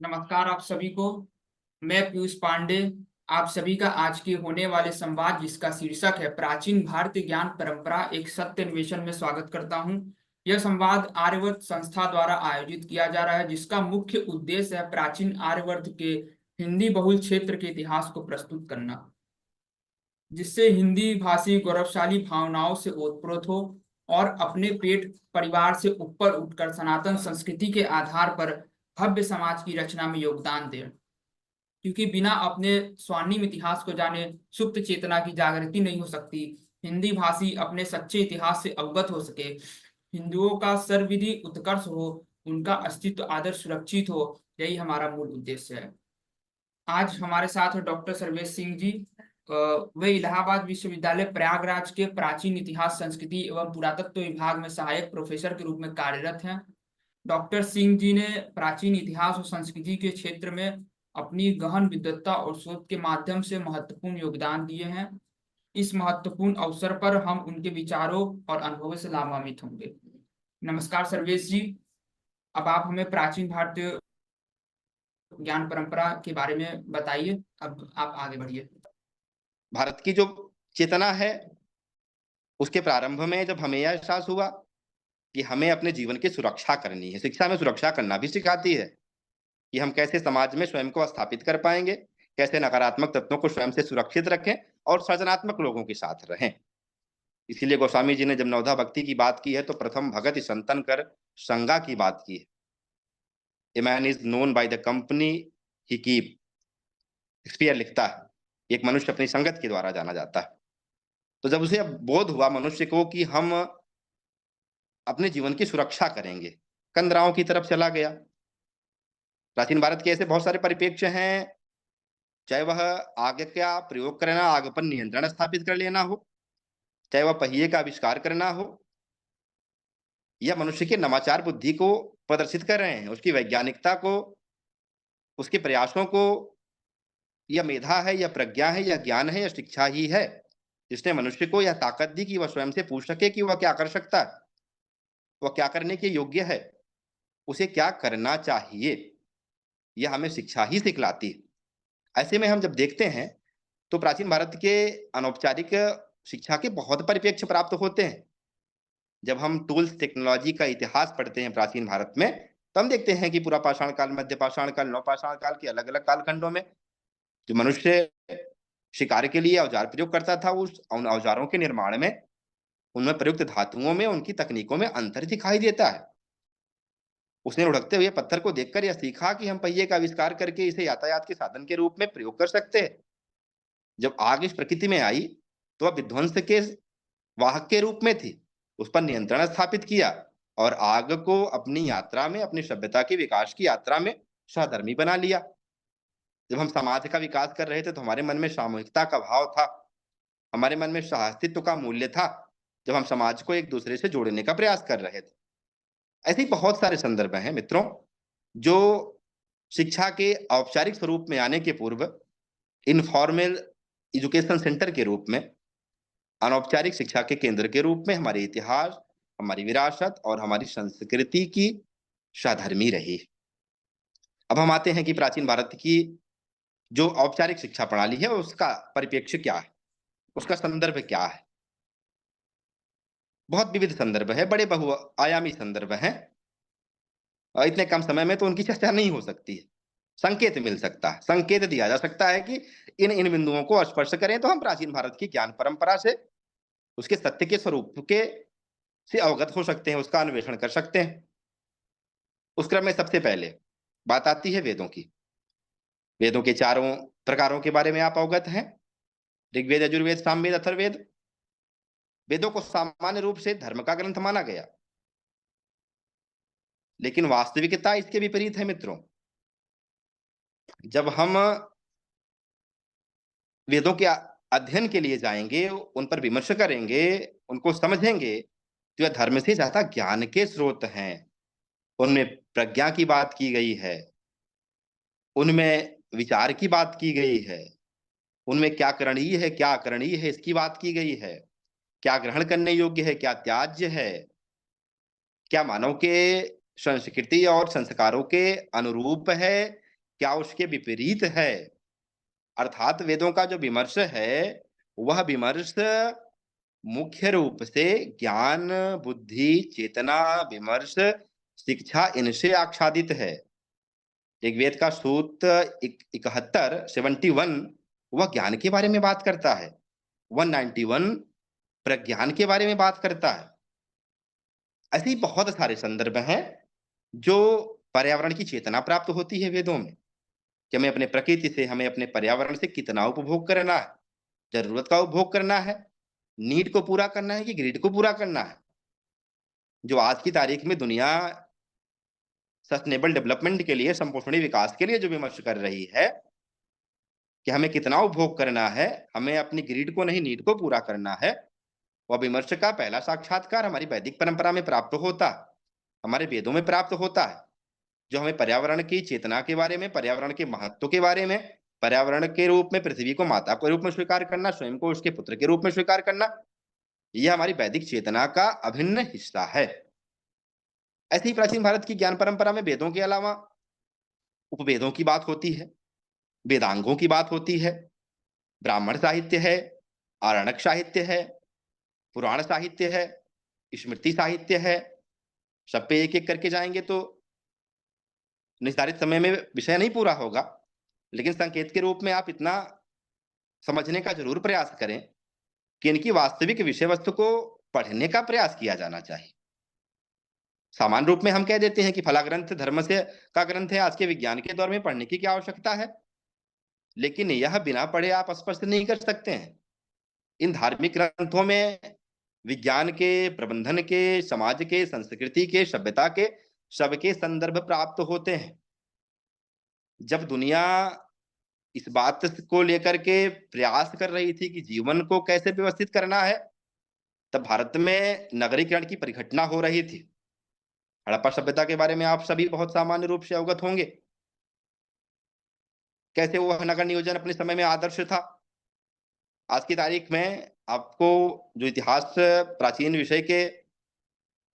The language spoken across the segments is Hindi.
नमस्कार आप सभी को। मैं पीयूष पांडे आप सभी का आज के होने वाले संवाद जिसका शीर्षक है प्राचीन भारतीय ज्ञान परंपरा एक सत्य अन्वेषण में स्वागत करता हूं। यह संवाद आर्यवर्त संस्था द्वारा आयोजित किया जा रहा है जिसका मुख्य उद्देश्य है प्राचीन आर्यवर्त के हिंदी बहुल क्षेत्र के इतिहास को प्रस्तुत करना, जिससे हिंदी भाषी गौरवशाली भावनाओं से ओतप्रोत हो और अपने पेट परिवार से ऊपर उठकर सनातन संस्कृति के आधार पर भव्य समाज की रचना में योगदान दे। क्योंकि बिना अपने स्वर्णिम इतिहास को जाने सुप्त चेतना की जागृति नहीं हो सकती। हिंदी भाषी अपने सच्चे इतिहास से अवगत हो सके, हिंदुओं का सर्वविधि उत्कर्ष हो, उनका अस्तित्व आदर्श सुरक्षित हो, यही हमारा मूल उद्देश्य है। आज हमारे साथ डॉक्टर सर्वेश सिंह जी। वे इलाहाबाद विश्वविद्यालय प्रयागराज के प्राचीन इतिहास संस्कृति एवं पुरातत्व विभाग में सहायक प्रोफेसर के रूप में कार्यरत हैं। डॉक्टर सिंह जी ने प्राचीन इतिहास और संस्कृति के क्षेत्र में अपनी गहन विद्वत्ता और शोध के माध्यम से महत्वपूर्ण योगदान दिए हैं। इस महत्वपूर्ण अवसर पर हम उनके विचारों और अनुभवों से लाभान्वित होंगे। नमस्कार सर्वेश जी, अब आप हमें प्राचीन भारतीय ज्ञान परंपरा के बारे में बताइए। अब आप आगे बढ़िए। भारत की जो चेतना है, उसके प्रारंभ में जब हमें यह एहसास हुआ कि हमें अपने जीवन की सुरक्षा करनी है, शिक्षा में सुरक्षा करना भी सिखाती है कि हम कैसे समाज में स्वयं को स्थापित कर पाएँगे, कैसे नकारात्मक तत्वों को स्वयं से सुरक्षित रखें और सृजनात्मक लोगों के साथ रहें। इसीलिए गोस्वामी जी ने जब नवधा भक्ति की बात की है, तो प्रथम भगत संतन कर संगा की बात की है। A man is known by the company he keep. Shakespeare लिखता है, एक मनुष्य अपनी संगत के द्वारा जाना जाता है। तो जब उसे अब बोध हुआ मनुष्य को कि हम अपने जीवन की सुरक्षा करेंगे, कंदराओं की तरफ चला गया। प्राचीन भारत के ऐसे बहुत सारे परिप्रेक्ष्य हैं, चाहे वह आग का प्रयोग करना, आग पर नियंत्रण स्थापित कर लेना हो, चाहे वह पहिए का आविष्कार करना हो, या मनुष्य की नवाचार बुद्धि को प्रदर्शित कर रहे हैं, उसकी वैज्ञानिकता को, उसके प्रयासों को। या मेधा है, या प्रज्ञा है, या ज्ञान है, या शिक्षा ही है जिसने मनुष्य को यह ताकत दी कि वह स्वयं से पूछ सके कि वह क्या कर सकता है, वह क्या करने के योग्य है, उसे क्या करना चाहिए। यह हमें शिक्षा ही सिखलाती है। ऐसे में हम जब देखते हैं, तो प्राचीन भारत के अनौपचारिक शिक्षा के बहुत परिप्रेक्ष्य प्राप्त होते हैं। जब हम टूल्स टेक्नोलॉजी का इतिहास पढ़ते हैं प्राचीन भारत में, तो हम देखते हैं कि पूरा पाषाण काल, मध्य पाषाण काल, नवपाषाण काल के अलग-अलग कालखंडों में जो मनुष्य शिकार के लिए औजार प्रयोग करता था, उन औजारों के निर्माण में, उनमें प्रयुक्त धातुओं में, उनकी तकनीकों में अंतर दिखाई देता है। उसने लुढ़कते हुए पत्थर को देखकर यह सीखा कि हम पहिए का आविष्कार करके इसे यातायात के साधन के रूप में प्रयोग कर सकते हैं। जब आग इस प्रकृति में आई, तो वह विध्वंस के वाहक के रूप में थी। उस पर नियंत्रण स्थापित किया और आग को अपनी यात्रा में, अपनी सभ्यता के विकास की यात्रा में सहधर्मी बना लिया। जब हम समाज का विकास कर रहे थे, तो हमारे मन में सामूहिकता का भाव था, हमारे मन में सहअस्तित्व का मूल्य था, जब हम समाज को एक दूसरे से जोड़ने का प्रयास कर रहे थे। ऐसे ही बहुत सारे संदर्भ हैं मित्रों, जो शिक्षा के औपचारिक स्वरूप में आने के पूर्व इनफॉर्मल एजुकेशन सेंटर के रूप में, अनौपचारिक शिक्षा के केंद्र के रूप में हमारे इतिहास, हमारी विरासत और हमारी संस्कृति की साधर्मी रही। अब हम आते हैं कि प्राचीन भारत की जो औपचारिक शिक्षा प्रणाली है, उसका परिप्रेक्ष्य क्या है, उसका संदर्भ क्या है। बहुत विविध संदर्भ है, बड़े बहुआयामी संदर्भ हैं। इतने कम समय में तो उनकी चर्चा नहीं हो सकती है। संकेत मिल सकता है, संकेत दिया जा सकता है कि इन बिंदुओं को स्पर्श करें तो हम प्राचीन भारत की ज्ञान परंपरा से, उसके सत्य के स्वरूप के से अवगत हो सकते हैं, उसका अन्वेषण कर सकते हैं। उस क्रम में सबसे पहले बात आती है वेदों की। वेदों के चारों प्रकारों के बारे में आप अवगत हैं। ऋग्वेद, यजुर्वेद, सामवेद, अथर्ववेद। वेदों को सामान्य रूप से धर्म का ग्रंथ माना गया, लेकिन वास्तविकता इसके विपरीत है मित्रों। जब हम वेदों के अध्ययन के लिए जाएंगे, उन पर विमर्श करेंगे, उनको समझेंगे, तो यह धर्म से ज्यादा ज्ञान के स्रोत हैं। उनमें प्रज्ञा की बात की गई है, उनमें विचार की बात की गई है, उनमें क्या करणीय है, क्या अकरणीय है, इसकी बात की गई है। क्या ग्रहण करने योग्य है, क्या त्याज्य है, क्या मानव के संस्कृति और संस्कारों के अनुरूप है, क्या उसके विपरीत है? अर्थात वेदों का जो विमर्श है, वह विमर्श मुख्य रूप से ज्ञान, बुद्धि, चेतना, विमर्श, शिक्षा इनसे आच्छादित है। ऋग्वेद का सूत्र 71 वह ज्ञान के बारे में बात करता है। 191 प्रज्ञान के बारे में बात करता है। ऐसे ही बहुत सारे संदर्भ हैं जो पर्यावरण की चेतना प्राप्त होती है वेदों में, कि हमें अपने प्रकृति से, हमें अपने पर्यावरण से कितना उपभोग करना है, जरूरत का उपभोग करना है, नीड को पूरा करना है कि ग्रीड को पूरा करना है। जो आज की तारीख में दुनिया सस्टेनेबल डेवलपमेंट के लिए, संपोषणीय विकास के लिए जो विमर्श कर रही है कि हमें कितना उपभोग करना है, हमें अपनी ग्रीड को नहीं नीड को पूरा करना है, वह विमर्श का पहला साक्षात्कार हमारी वैदिक परंपरा में प्राप्त होता है, हमारे वेदों में प्राप्त होता है, जो हमें पर्यावरण की चेतना के बारे में, पर्यावरण के महत्व के बारे में, पर्यावरण के रूप में पृथ्वी को माता के रूप में स्वीकार करना, स्वयं को उसके पुत्र के रूप में स्वीकार करना, यह हमारी वैदिक चेतना का अभिन्न हिस्सा है। ऐसे ही प्राचीन भारत की ज्ञान परंपरा में वेदों के अलावा उपवेदों की बात होती है, वेदांगों की बात होती है, ब्राह्मण साहित्य है, आरण्यक साहित्य है, पुराण साहित्य है, स्मृति साहित्य है। सब पे एक-एक करके जाएँगे तो निर्धारित समय में विषय नहीं पूरा होगा, लेकिन संकेत के रूप में आप इतना समझने का ज़रूर प्रयास करें कि इनकी वास्तविक विषय वस्तु को पढ़ने का प्रयास किया जाना चाहिए। सामान्य रूप में हम कह देते हैं कि फला ग्रंथ धर्म से का ग्रंथ है, आज के विज्ञान के दौर में पढ़ने की क्या आवश्यकता है? लेकिन यह बिना पढ़े आप स्पष्ट नहीं कर सकते हैं। इन धार्मिक ग्रंथों में विज्ञान के, प्रबंधन के, समाज के, संस्कृति के, सभ्यता के, सबके संदर्भ प्राप्त होते हैं। जब दुनिया इस बात को लेकर के प्रयास कर रही थी कि जीवन को कैसे व्यवस्थित करना है, तब भारत में नगरीकरण की परिघटना हो रही थी। हड़प्पा सभ्यता के बारे में आप सभी बहुत सामान्य रूप से अवगत होंगे। कैसे वो नगर नियोजन अपने समय में आदर्श था। आज की तारीख में आपको जो इतिहास प्राचीन विषय के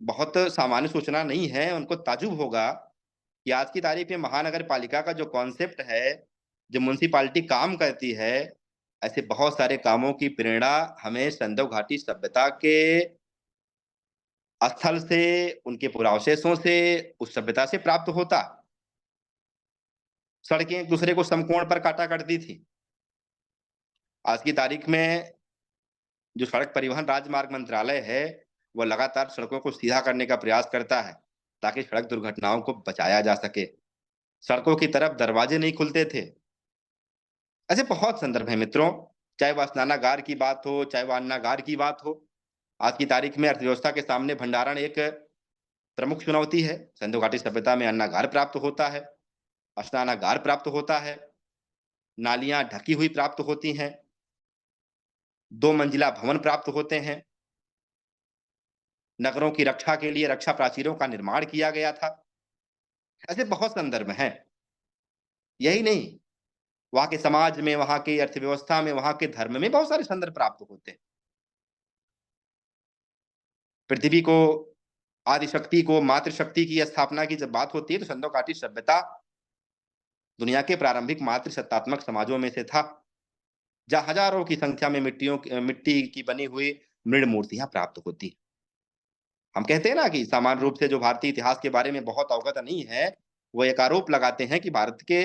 बहुत सामान्य सूचना नहीं है, उनको ताज्जुब होगा कि आज की तारीख में महानगर पालिका का जो कॉन्सेप्ट है, जो म्युनिसिपैलिटी काम करती है, ऐसे बहुत सारे कामों की प्रेरणा हमें सिंधु घाटी सभ्यता के स्थल से, उनके पुरावशेषों से, उस सभ्यता से प्राप्त होता। सड़कें एक दूसरे को समकोण पर काटा करती थी। आज की तारीख में जो सड़क परिवहन राजमार्ग मंत्रालय है, वह लगातार सड़कों को सीधा करने का प्रयास करता है, ताकि सड़क दुर्घटनाओं को बचाया जा सके। सड़कों की तरफ दरवाजे नहीं खुलते थे। ऐसे बहुत संदर्भ हैं मित्रों, चाहे वह स्नानागार की बात हो, चाहे वह अन्नागार की बात हो। आज की तारीख में अर्थव्यवस्था के सामने भंडारण एक प्रमुख चुनौती है। सिंधु घाटी सभ्यता में अन्नागार प्राप्त होता है, स्नानागार प्राप्त होता है, नालियां ढकी हुई प्राप्त होती हैं, 2 मंजिला भवन प्राप्त होते हैं। नगरों की रक्षा के लिए रक्षा प्राचीरों का निर्माण किया गया था। ऐसे बहुत संदर्भ हैं। यही नहीं, वहाँ के समाज में, वहाँ की अर्थव्यवस्था में, वहाँ के धर्म में बहुत सारे संदर्भ प्राप्त होते हैं। पृथ्वी को, आदिशक्ति को, मातृशक्ति की स्थापना की जब बात होती है, तो सिंधु घाटी सभ्यता दुनिया के प्रारंभिक मातृसत्तात्मक समाजों में से था, जहाँ हजारों की संख्या में मिट्टी की बनी हुई मृण मूर्तियां प्राप्त होती। हम कहते हैं ना कि सामान्य रूप से जो भारतीय इतिहास के बारे में बहुत अवगत नहीं है, वो एक आरोप लगाते हैं कि भारत के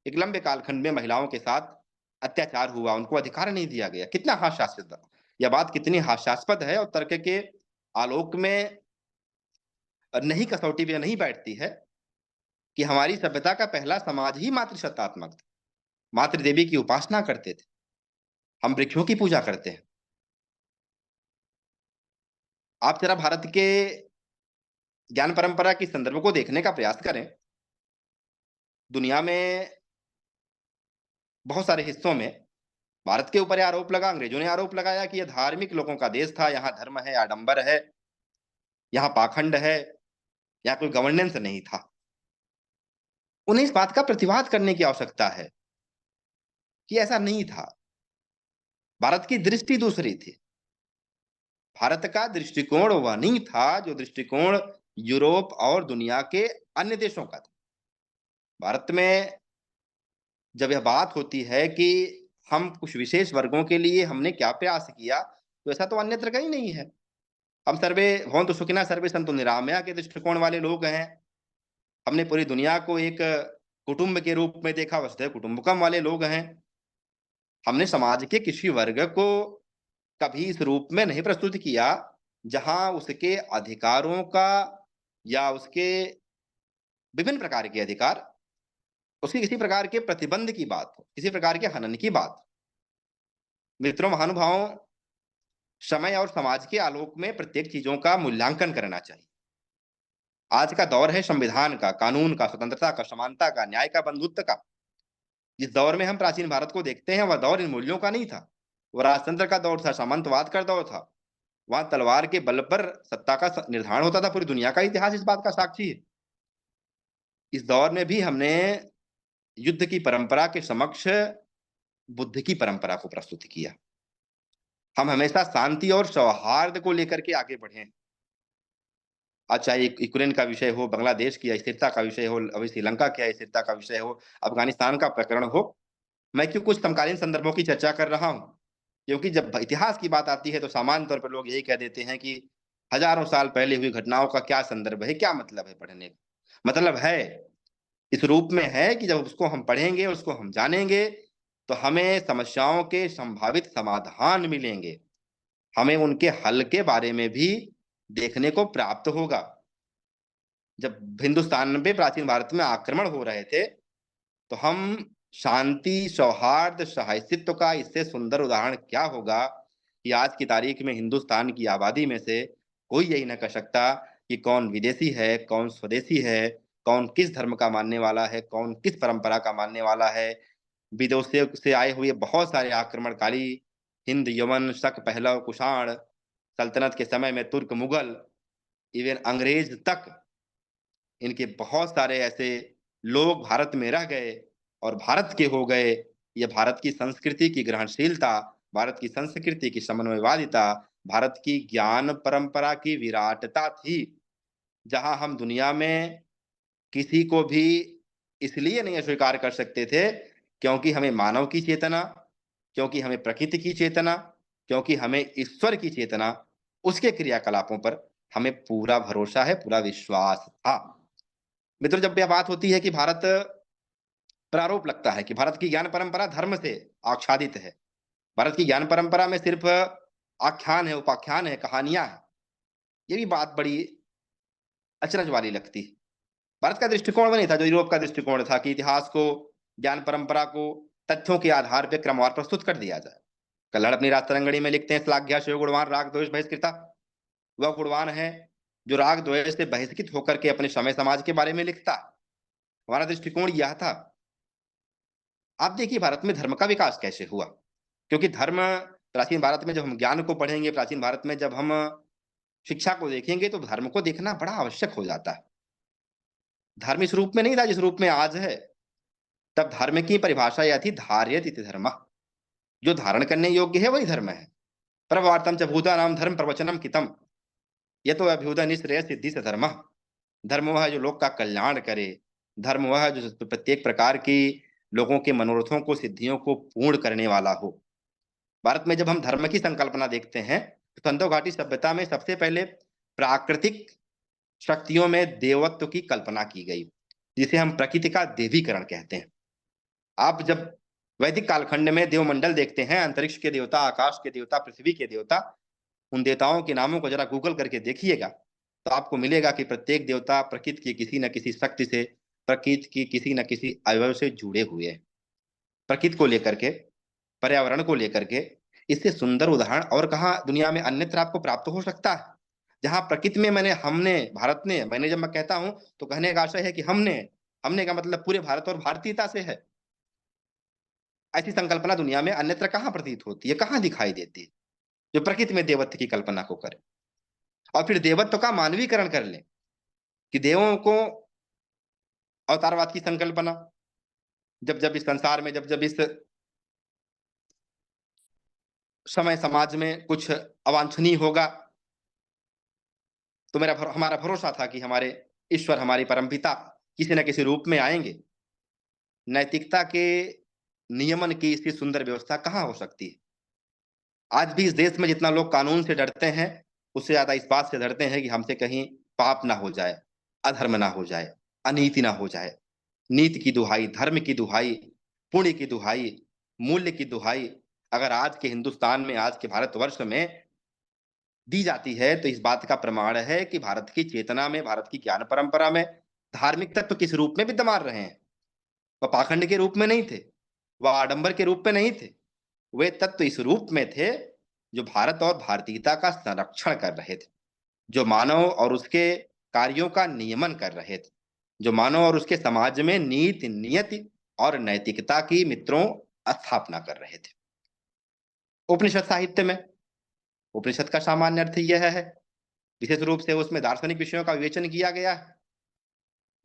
एक लंबे कालखंड में महिलाओं के साथ अत्याचार हुआ, उनको अधिकार नहीं दिया गया। कितना हास्यास्पद, यह बात कितनी हास्यास्पद है, और तर्क के आलोक में नहीं, कसौटी पे नहीं बैठती है कि हमारी सभ्यता का पहला समाज ही मातृसत्तात्मक था। मातृदेवी की उपासना करते थे, हम वृक्षों की पूजा करते हैं। आप जरा भारत के ज्ञान परंपरा की संदर्भ को देखने का प्रयास करें। दुनिया में बहुत सारे हिस्सों में भारत के ऊपर आरोप लगा, अंग्रेजों ने आरोप लगाया कि यह धार्मिक लोगों का देश था, यहाँ धर्म है, आडंबर है, यहाँ पाखंड है, यहाँ कोई गवर्नेंस नहीं था। उन्हें इस बात का प्रतिवाद करने की आवश्यकता है कि ऐसा नहीं था। भारत की दृष्टि दूसरी थी। भारत का दृष्टिकोण वह नहीं था जो दृष्टिकोण यूरोप और दुनिया के अन्य देशों का था। भारत में जब यह बात होती है कि हम कुछ विशेष वर्गों के लिए हमने क्या प्रयास किया, तो ऐसा तो अन्यत्र कहीं नहीं है। हम सर्वे भवन्तु सुखिनः सर्वे सन्तु निरामया के दृष्टिकोण वाले लोग हैं। हमने पूरी दुनिया को एक कुटुंब के रूप में देखा, वसुधैव कुटुम्बकम वाले लोग हैं। हमने समाज के किसी वर्ग को कभी इस रूप में नहीं प्रस्तुत किया, जहाँ उसके अधिकारों का या उसके विभिन्न प्रकार के अधिकार, उसके किसी प्रकार के प्रतिबंध की बात हो, किसी प्रकार के हनन की बात। मित्रों, महानुभावों, समय और समाज के आलोक में प्रत्येक चीज़ों का मूल्यांकन करना चाहिए। आज का दौर है संविधान का, कानून का, स्वतंत्रता का, समानता का, न्याय का, बंधुत्व का। जिस दौर में हम प्राचीन भारत को देखते हैं, वह दौर इन मूल्यों का नहीं था। वह राजतंत्र का दौर था, सामंतवाद का दौर था। वहाँ तलवार के बल पर सत्ता का निर्धारण होता था। पूरी दुनिया का इतिहास इस बात का साक्षी है। इस दौर में भी हमने युद्ध की परंपरा के समक्ष बुद्ध की परंपरा को प्रस्तुत किया। हम हमेशा शांति और सौहार्द को लेकर के आगे बढ़े। आज चाहे यूक्रेन का विषय हो, बांग्लादेश की अस्थिरता का विषय हो, अभी श्रीलंका की अस्थिरता का विषय हो, अफगानिस्तान का प्रकरण हो, मैं क्यों कुछ समकालीन संदर्भों की चर्चा कर रहा हूँ? क्योंकि जब इतिहास की बात आती है तो सामान्य तौर पर लोग यही कह देते हैं कि हजारों साल पहले हुई घटनाओं का क्या संदर्भ है, क्या मतलब है पढ़ने का? मतलब है, इस रूप में है कि जब उसको हम पढ़ेंगे, उसको हम जानेंगे, तो हमें समस्याओं के संभावित समाधान मिलेंगे। हमें उनके हल के बारे में भी देखने को प्राप्त होगा। जब हिंदुस्तान पे प्राचीन भारत में आक्रमण हो रहे थे, तो हम शांति, सौहार्द, सहायसित्व का इससे सुंदर उदाहरण क्या होगा कि आज की तारीख में हिंदुस्तान की आबादी में से कोई यही न कह सकता कि कौन विदेशी है, कौन स्वदेशी है, कौन किस धर्म का मानने वाला है, कौन किस परंपरा का मानने वाला है। विदेशों से आए हुए बहुत सारे आक्रमणकारी हिंद, यमन, शक, पहलव, कुषाण सल्तनत के समय में तुर्क, मुगल, इवन अंग्रेज तक, इनके बहुत सारे ऐसे लोग भारत में रह गए और भारत के हो गए। ये भारत की संस्कृति की ग्रहणशीलता, भारत की संस्कृति की समन्वयवादिता, भारत की ज्ञान परंपरा की विराटता थी, जहाँ हम दुनिया में किसी को भी इसलिए नहीं अस्वीकार कर सकते थे, क्योंकि हमें मानव की चेतना, क्योंकि हमें प्रकृति की चेतना, क्योंकि हमें ईश्वर की चेतना, उसके क्रियाकलापों पर हमें पूरा भरोसा है, पूरा विश्वास था। मित्रों, जब यह बात होती है कि भारत प्रारोप लगता है कि भारत की ज्ञान परंपरा धर्म से आच्छादित है। भारत की ज्ञान परंपरा में सिर्फ आख्यान है, उपाख्यान है, कहानियाँ हैं। ये भी बात बड़ी अचरज वाली लगती है। भारत का दृष्टिकोण वो नहीं था जो यूरोप का दृष्टिकोण था कि इतिहास को, ज्ञान परंपरा को तथ्यों के आधार पे क्रमवार प्रस्तुत कर दिया जाए। कल्हड़ अपनी राज तरंगिणी में लिखते हैं, श्लाघ्या श्रेयो गुणवान राग द्वेष बहिष्कृता। वह गुणवान है जो राग द्वेष से बहिष्कृत होकर के अपने समय समाज के बारे में लिखता। हमारा दृष्टिकोण यह था। आप देखिए भारत में धर्म का विकास कैसे हुआ, क्योंकि धर्म प्राचीन भारत में जब हम ज्ञान को पढ़ेंगे, प्राचीन भारत में जब हम शिक्षा को देखेंगे, तो धर्म को देखना बड़ा आवश्यक हो जाता है। धर्म इस रूप में नहीं था जिस रूप में आज है। तब धर्म की परिभाषा यह थी, धार्यत इति धर्मः। जो धारण करने योग्य है वही धर्म है। प्रवर्तम च भूतानाम धर्म प्रवचनम कितम, ये तो अभ्युदय निश्रेय सिद्धि से धर्म। धर्म वह है जो लोक का कल्याण करे। धर्म वह है जो प्रत्येक प्रकार की लोगों के मनोरथों को, सिद्धियों को पूर्ण करने वाला हो। भारत में जब हम धर्म की संकल्पना देखते हैं, तो सिंधु घाटी सभ्यता में सबसे पहले प्राकृतिक शक्तियों में देवत्व की कल्पना की गई, जिसे हम प्रकृति का देवीकरण कहते हैं। आप जब वैदिक कालखंड में देवमंडल देखते हैं, अंतरिक्ष के देवता, आकाश के देवता, पृथ्वी के देवता, उन देवताओं के नामों को जरा गूगल करके देखिएगा, तो आपको मिलेगा कि प्रत्येक देवता प्रकृति की किसी न किसी शक्ति से, प्रकृति की किसी न किसी अवयव से जुड़े हुए हैं। प्रकृति को लेकर के, पर्यावरण को लेकर के, इससे सुंदर उदाहरण और कहाँ दुनिया में अन्यत्र आपको प्राप्त हो सकता है? जहाँ प्रकृति में हमने, भारत ने, मैंने जब मैं कहता हूँ तो कहने का आशय है कि हमने, हमने का मतलब पूरे भारत और भारतीयता से है। ऐसी संकल्पना दुनिया में अन्यत्र कहाँ प्रतीत होती है, कहाँ दिखाई देती है, जो प्रकृति में देवत्व की कल्पना को करे और फिर देवत्व का मानवीकरण कर ले, कि देवों को अवतारवाद की संकल्पना, जब जब इस संसार में, जब जब इस समय समाज में कुछ अवांछनीय होगा, तो हमारा भरोसा था कि हमारे ईश्वर, हमारी परमपिता किसी न किसी रूप में आएंगे, नैतिकता के नियमन की इसकी सुंदर व्यवस्था कहाँ हो सकती है? आज भी इस देश में जितना लोग कानून से डरते हैं, उससे ज़्यादा इस बात से डरते हैं कि हमसे कहीं पाप ना हो जाए, अधर्म ना हो जाए, अनीति ना हो जाए। नीति की दुहाई, धर्म की दुहाई, पुण्य की दुहाई, मूल्य की दुहाई अगर आज के हिंदुस्तान में, आज के भारतवर्ष में दी जाती है, तो इस बात का प्रमाण है कि भारत की चेतना में, भारत की ज्ञान परंपरा में धार्मिक तत्व किस रूप में विद्यमान रहे हैं। वह पाखंड के रूप में नहीं थे, वह आडंबर के रूप में नहीं थे। वे तत्व इस रूप में थे, जो भारत और भारतीयता का संरक्षण कर रहे थे, जो मानव और उसके कार्यों का नियमन कर रहे थे, जो मानव और उसके समाज में नीति, नियति और नैतिकता की मित्रों स्थापना कर रहे थे। उपनिषद साहित्य में उपनिषद का सामान्य अर्थ यह है, विशेष रूप से उसमें दार्शनिक विषयों का विवेचन किया गया है।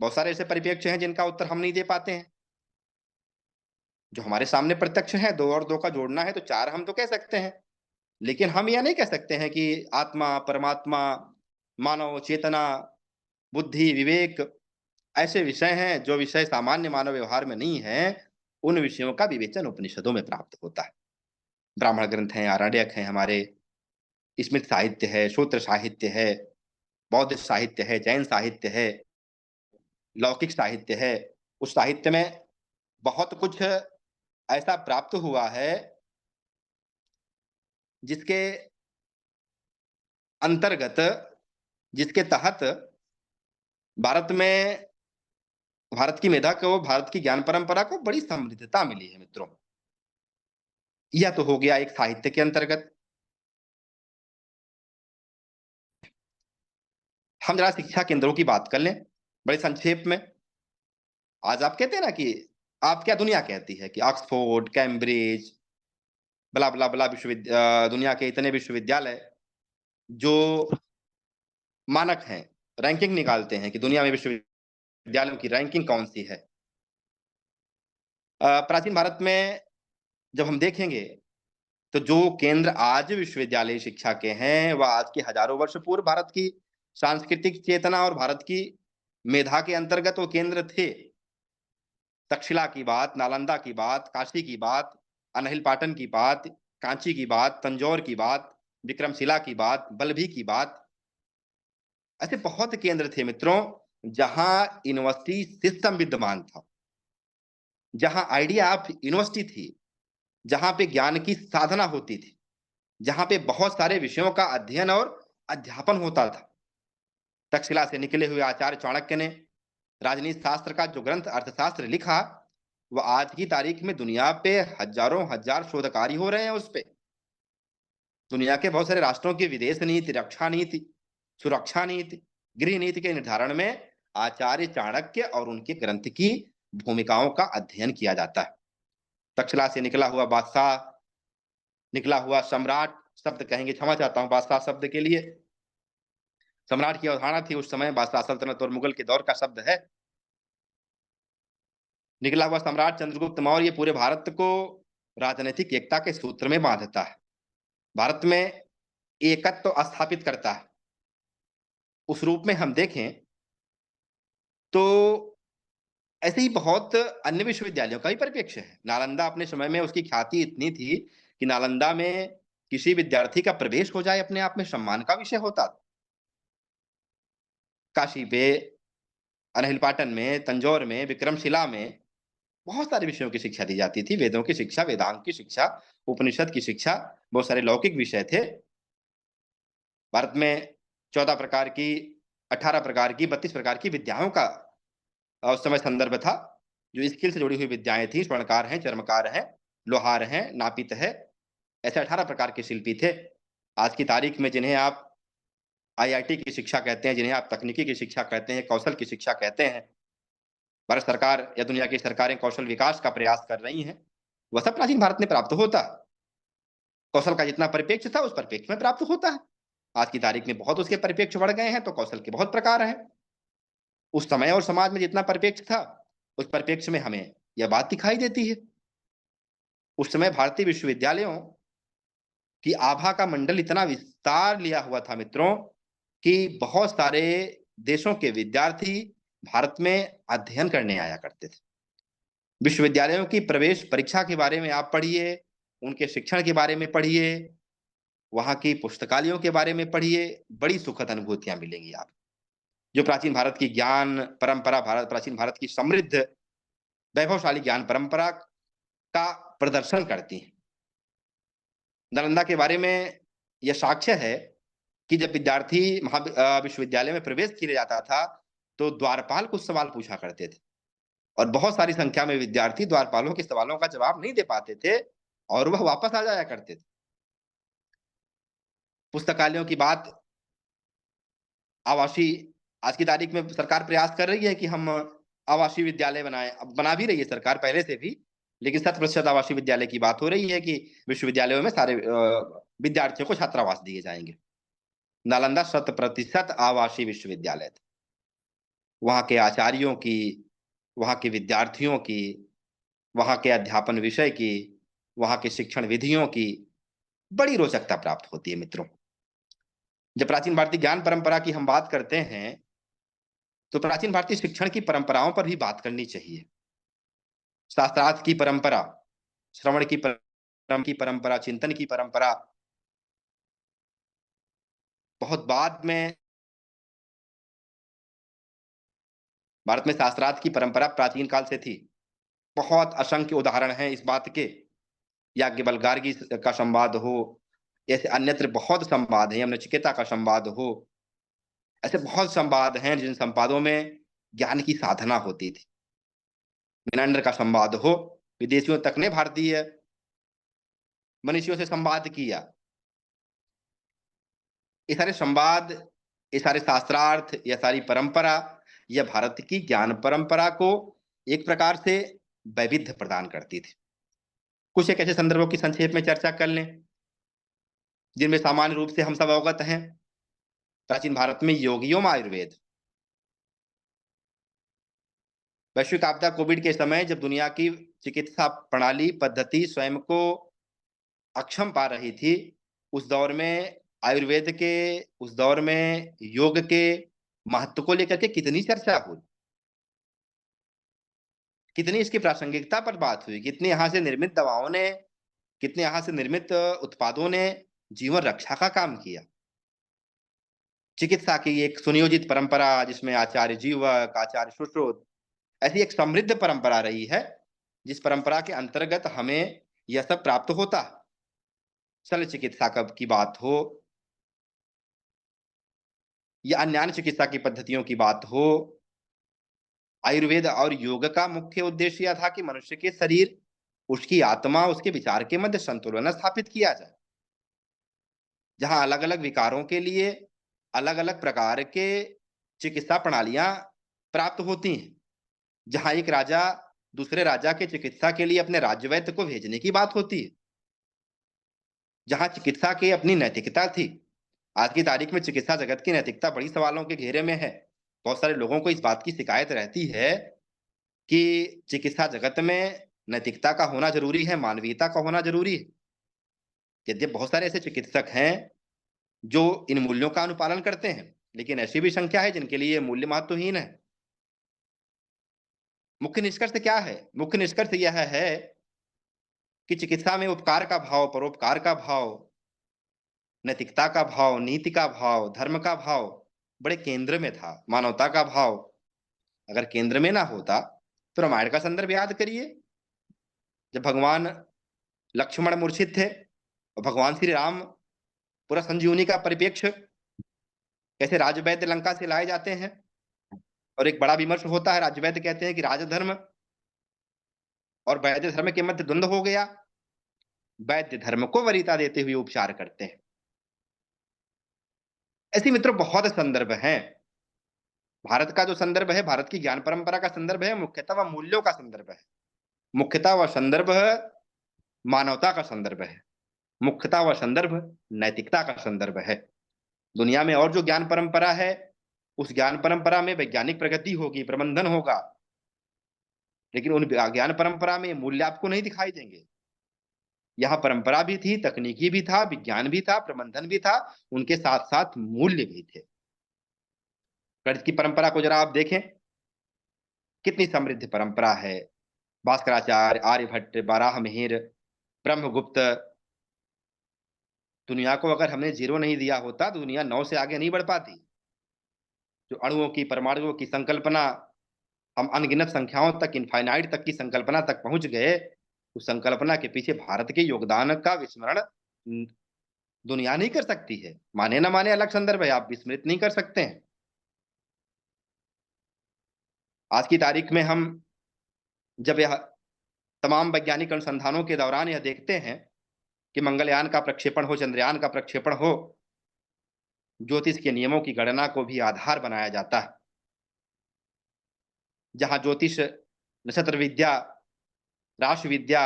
बहुत सारे ऐसे परिप्रेक्ष्य हैं जिनका उत्तर हम नहीं दे पाते हैं। जो हमारे सामने प्रत्यक्ष है, 2 और 2 का जोड़ना है तो 4 हम तो कह सकते हैं। लेकिन हम यह नहीं कह सकते हैं कि आत्मा, परमात्मा, मानव चेतना, बुद्धि, विवेक ऐसे विषय हैं जो विषय सामान्य मानव व्यवहार में नहीं है, उन विषयों का विवेचन उपनिषदों में प्राप्त होता है। ब्राह्मण ग्रंथ हैं, आरण्यक हैं हमारे, स्मृत साहित्य है, सूत्र साहित्य है, बौद्ध साहित्य है, जैन साहित्य है, लौकिक साहित्य है। उस साहित्य में बहुत कुछ ऐसा प्राप्त हुआ है जिसके अंतर्गत, जिसके तहत भारत में, भारत की मेधा को, भारत की ज्ञान परंपरा को बड़ी समृद्धता मिली है मित्रों। यह तो हो गया एक साहित्य के अंतर्गत। हम जरा शिक्षा केंद्रों की बात कर लें बड़े संक्षेप में। आज आप कहते हैं ना कि आप क्या, दुनिया कहती है कि ऑक्सफोर्ड, कैम्ब्रिज, बला बला बला दुनिया के इतने विश्वविद्यालय जो मानक हैं, रैंकिंग निकालते हैं कि दुनिया में विश्वविद्यालयों की रैंकिंग कौन सी है। प्राचीन भारत में जब हम देखेंगे तो जो केंद्र आज विश्वविद्यालय शिक्षा के हैं, वह आज के हजारों वर्ष पूर्व भारत की सांस्कृतिक चेतना और भारत की मेधा के अंतर्गत वो केंद्र थे। तक्षशिला की बात, नालंदा की बात, काशी की बात, अनहिल पाटन की बात, कांची की बात, तंजौर की बात, विक्रमशिला की बात, बल्लभी की बात, ऐसे बहुत केंद्र थे मित्रों, जहां यूनिवर्सिटी सिस्टम विद्यमान था, जहां आइडिया ऑफ यूनिवर्सिटी थी, जहां पे ज्ञान की साधना होती थी, जहां पे बहुत सारे विषयों का अध्ययन और अध्यापन होता था। तक्षशिला से निकले हुए आचार्य चाणक्य ने राजनीति शास्त्र का जो ग्रंथ अर्थशास्त्र लिखा, वह आज की तारीख में दुनिया पे हजारों हजार शोध कार्य हो रहे हैं उस पे। दुनिया के बहुत सारे राष्ट्रों की विदेश नीति, रक्षा नीति, सुरक्षा नीति, गृह नीति के निर्धारण में आचार्य चाणक्य और उनके ग्रंथ की भूमिकाओं का अध्ययन किया जाता है। तक्षशिला से निकला हुआ बादशाह, निकला हुआ सम्राट, शब्द कहेंगे, क्षमा चाहता हूं बादशाह शब्द के लिए, सम्राट की अवधारणा थी उस समय, बादशाह सल्तनत और मुगल के दौर का शब्द है। निकला हुआ सम्राट चंद्रगुप्त मौर्य पूरे भारत को राजनीतिक एकता के सूत्र में बांधता है, भारत में एकत्व तो स्थापित करता है। उस रूप में हम देखें तो ऐसे ही बहुत अन्य विश्वविद्यालयों का भी परिप्रेक्ष्य है। नालंदा अपने समय में उसकी ख्याति इतनी थी कि नालंदा में किसी विद्यार्थी का प्रवेश हो जाए अपने आप में सम्मान का विषय होता था। काशी पे, अनहिल पाटन में, तंजौर में, विक्रमशिला में बहुत सारे विषयों की शिक्षा दी जाती थी। वेदों की शिक्षा, वेदांत की शिक्षा, उपनिषद की शिक्षा, बहुत सारे लौकिक विषय थे। भारत में 14 प्रकार की, 18 प्रकार की, 32 प्रकार की विद्याओं का उस समय संदर्भ था। जो स्किल से जुड़ी हुई विद्याएं थी, स्वर्णकार हैं, चर्मकार हैं, लोहार हैं, नापित है, ऐसे 18 प्रकार के शिल्पी थे। आज की तारीख में जिन्हें आप आईआईटी की शिक्षा कहते हैं, जिन्हें आप तकनीकी की शिक्षा कहते हैं, कौशल की शिक्षा कहते हैं, भारत सरकार या दुनिया की सरकारें कौशल विकास का प्रयास कर रही हैं, वह सब प्राचीन भारत में प्राप्त होता है। कौशल का जितना परिप्रेक्ष्य था उस परिप्रेक्ष्य में प्राप्त होता है। आज की तारीख में बहुत उसके परिप्रेक्ष्य बढ़ गए हैं, तो कौशल के बहुत प्रकार हैं। उस समय और समाज में जितना परिप्रेक्ष्य था, उस परिप्रेक्ष्य में हमें यह बात दिखाई देती है। उस समय भारतीय विश्वविद्यालयों की आभा का मंडल इतना विस्तार लिया हुआ था मित्रों, कि बहुत सारे देशों के विद्यार्थी भारत में अध्ययन करने आया करते थे। विश्वविद्यालयों की प्रवेश परीक्षा के बारे में आप पढ़िए, उनके शिक्षण के बारे में पढ़िए, वहाँ की पुस्तकालयों के बारे में पढ़िए, बड़ी सुखद अनुभूतियाँ मिलेंगी आप। जो प्राचीन भारत की ज्ञान परंपरा, प्राचीन भारत की समृद्ध, वैभवशाली ज्ञान परंपरा का प्रदर्शन करती हैं। नालंदा के बारे में यह साक्ष्य है कि जब विद्यार्थी विश्वविद्यालय में प्रवेश किया जाता था, तो द्वारपाल कुछ सवाल पूछा करते थे और बहुत सारी संख्या में विद्यार्थी द्वारपालों के सवालों का जवाब नहीं दे पाते थे और वह वापस आ जाया करते थे। पुस्तकालयों की बात आवासीय आज की तारीख में सरकार प्रयास कर रही है कि हम आवासीय विद्यालय बनाएँ। अब बना भी रही है सरकार पहले से भी, लेकिन 100% आवासीय विद्यालय की बात हो रही है कि विश्वविद्यालयों में सारे विद्यार्थियों को छात्रावास दिए जाएँगे। नालंदा 100% आवासीय विश्वविद्यालय था। वहाँ के आचार्यों की, वहाँ के विद्यार्थियों की, वहाँ के अध्यापन विषय की, वहाँ के शिक्षण विधियों की बड़ी रोचकता प्राप्त होती है मित्रों। जब प्राचीन भारतीय ज्ञान परंपरा की हम बात करते हैं, तो प्राचीन भारतीय शिक्षण की परंपराओं पर भी बात करनी चाहिए। शास्त्रार्थ की परंपरा, श्रवण की परंपरा, चिंतन की परंपरा बहुत बाद में भारत में शास्त्रार्थ की परंपरा प्राचीन काल से थी। बहुत असंख्य उदाहरण हैं इस बात के। याज्ञवल्क्य गार्गी का संवाद हो, ऐसे अन्यत्र बहुत संवाद हैं, नचिकेता का संवाद हो, ऐसे बहुत संवाद हैं जिन संवादों में ज्ञान की साधना होती थी। मेनांडर का संवाद हो, विदेशियों तक ने भारतीय मनीषियों से संवाद किया। ये सारे संवाद, ये सारे शास्त्रार्थ, ये सारी परंपरा, यह भारत की ज्ञान परंपरा को एक प्रकार से वैविध्य प्रदान करती थी। कुछ एक ऐसे संदर्भों की संक्षेप में चर्चा कर लें, जिनमें सामान्य रूप से हम सब अवगत हैं। प्राचीन भारत में योगियों में आयुर्वेद। वैश्विक आपदा कोविड के समय जब दुनिया की चिकित्सा प्रणाली पद्धति स्वयं को अक्षम पा रही थी, उस दौर में आयुर्वेद के, उस दौर में योग के महत्व को लेकर के कितनी चर्चा हुई, कितनी इसकी प्रासंगिकता पर बात हुई, कितनी यहाँ से निर्मित दवाओं ने, कितने यहाँ से निर्मित उत्पादों ने जीवन रक्षा का काम किया। चिकित्सा की एक सुनियोजित परंपरा जिसमें आचार्य जीवक, आचार्य सुश्रुत, ऐसी एक समृद्ध परंपरा रही है, जिस परंपरा के अंतर्गत हमें यह सब प्राप्त होता है। शल्य चिकित्सा की बात हो या अन्य चिकित्सा की पद्धतियों की बात हो, आयुर्वेद और योग का मुख्य उद्देश्य यह था कि मनुष्य के शरीर, उसकी आत्मा, उसके विचार के मध्य संतुलन स्थापित किया जाए। जहाँ अलग-अलग विकारों के लिए अलग-अलग प्रकार के चिकित्सा प्रणालियाँ प्राप्त होती हैं। जहाँ एक राजा दूसरे राजा के चिकित्सा के लिए अपने राज्य वैद्य को भेजने की बात होती है। जहाँ चिकित्सा की अपनी नैतिकता थी। आज की तारीख में चिकित्सा जगत की नैतिकता बड़ी सवालों के घेरे में है। बहुत सारे लोगों को इस बात की शिकायत रहती है कि चिकित्सा जगत में नैतिकता का होना ज़रूरी है, मानवीयता का होना ज़रूरी है। यद्यपि बहुत सारे ऐसे चिकित्सक हैं जो इन मूल्यों का अनुपालन करते हैं, लेकिन ऐसी भी संख्या है जिनके लिए ये मूल्य महत्वहीन है। मुख्य निष्कर्ष क्या है? मुख्य निष्कर्ष यह है कि चिकित्सा में उपकार का भाव, परोपकार का भाव, नैतिकता का भाव, नीति का भाव, धर्म का भाव बड़े केंद्र में था। मानवता का भाव अगर केंद्र में ना होता, तो रामायण का संदर्भ याद करिए। जब भगवान लक्ष्मण मूर्छित थे और भगवान श्री राम पूरा संजीवनी का परिप्रेक्ष्य, कैसे राजवैद्य लंका से लाए जाते हैं और एक बड़ा विमर्श होता है। राजवैद्य कहते हैं कि राजधर्म और वैद्य धर्म के मध्य द्वंद्व हो गया। वैद्य धर्म को वरीयता देते हुए उपचार करते हैं। ऐसी मित्रों बहुत संदर्भ हैं। भारत का जो संदर्भ है, भारत की ज्ञान परंपरा का संदर्भ है, मुख्यतः वह मूल्यों का संदर्भ है। मुख्यतः वह संदर्भ मानवता का संदर्भ है। मुख्यतः वह संदर्भ नैतिकता का संदर्भ है। दुनिया में और जो ज्ञान परंपरा है, उस ज्ञान परंपरा में वैज्ञानिक प्रगति होगी, प्रबंधन होगा, लेकिन उन ज्ञान परंपरा में मूल्य आपको नहीं दिखाई देंगे। यहाँ परंपरा भी थी, तकनीकी भी था, विज्ञान भी था, प्रबंधन भी था, उनके साथ-साथ मूल्य भी थे। गणित की परंपरा को जरा आप देखें, कितनी समृद्ध परंपरा है। भास्कराचार्य, आर्यभट्ट, बाराहमिहिर, ब्रह्मगुप्त, दुनिया को अगर हमने 0 नहीं दिया होता तो दुनिया 9 से आगे नहीं बढ़ पाती। जो अणुओं की, परमाणुओं की संकल्पना, हम अनगिनत संख्याओं तक, इनफाइनाइट तक की संकल्पना तक पहुँच गए, उस संकल्पना के पीछे भारत के योगदान का विस्मरण दुनिया नहीं कर सकती है। माने ना माने अलग संदर्भ है, आप विस्मृत नहीं कर सकते हैं। आज की तारीख में हम जब यह तमाम वैज्ञानिक अनुसंधानों के दौरान यह देखते हैं कि मंगलयान का प्रक्षेपण हो, चंद्रयान का प्रक्षेपण हो, ज्योतिष के नियमों की गणना को भी आधार बनाया जाता है। जहां ज्योतिष, नक्षत्र विद्या, राशि विद्या,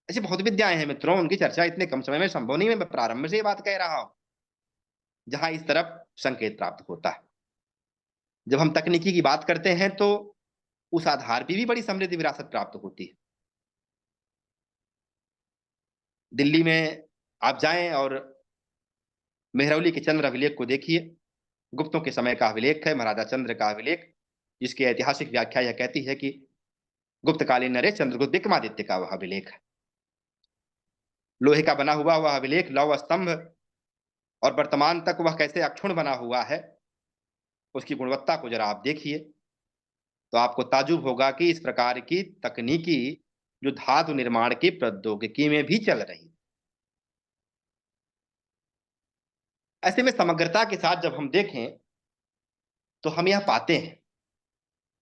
ऐसी बहुत विद्याएं हैं मित्रों, उनकी चर्चा इतने कम समय में संभव नहीं है। मैं प्रारंभ से ये बात कह रहा हूं, जहां इस तरफ संकेत प्राप्त होता है। जब हम तकनीकी की बात करते हैं तो उस आधार पर भी बड़ी समृद्ध विरासत प्राप्त होती है। दिल्ली में आप जाएं और मेहरौली के चंद्र अभिलेख को देखिए। गुप्तों के समय का अभिलेख है, महाराजा चंद्र का अभिलेख, जिसकी ऐतिहासिक व्याख्या यह कहती है कि गुप्तकालीन नरेश चंद्रगुप्त विक्रमादित्य का वह अभिलेख है। लोहे का बना हुआ वह अभिलेख, लौह स्तंभ, और वर्तमान तक वह कैसे अक्षुण्ण बना हुआ है, उसकी गुणवत्ता को जरा आप देखिए तो आपको ताजुब होगा कि इस प्रकार की तकनीकी जो धातु निर्माण की प्रौद्योगिकी में भी चल रही। ऐसे में समग्रता के साथ जब हम देखें तो हम यह पाते हैं,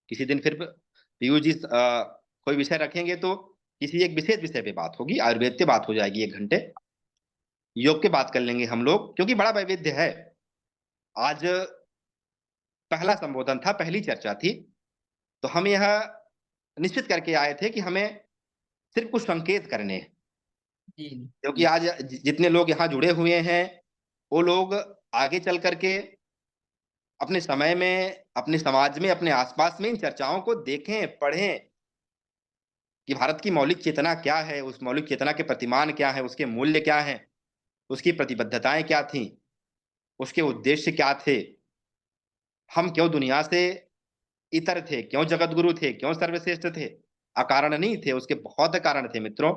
किसी दिन फिर पीयूष जी कोई विषय रखेंगे तो किसी एक विशेष विषय पे बात होगी, आयुर्वेद पे बात हो जाएगी 1 घंटे, योग के बात कर लेंगे हम लोग, क्योंकि बड़ा वैविध्य है। आज पहला संबोधन था, पहली चर्चा थी, तो हम यह निश्चित करके आए थे कि हमें सिर्फ कुछ संकेत करने हैं, क्योंकि आज जितने लोग यहाँ जुड़े हुए हैं वो लोग आगे चल करके अपने समय में, अपने समाज में, अपने आसपास में इन चर्चाओं को देखें, पढ़ें कि भारत की मौलिक चेतना क्या है, उस मौलिक चेतना के प्रतिमान क्या है, उसके मूल्य क्या हैं, उसकी प्रतिबद्धताएं क्या थीं, उसके उद्देश्य क्या थे, हम क्यों दुनिया से इतर थे, क्यों जगत गुरु थे, क्यों सर्वश्रेष्ठ थे। अकारण नहीं थे, उसके बहुत कारण थे मित्रों।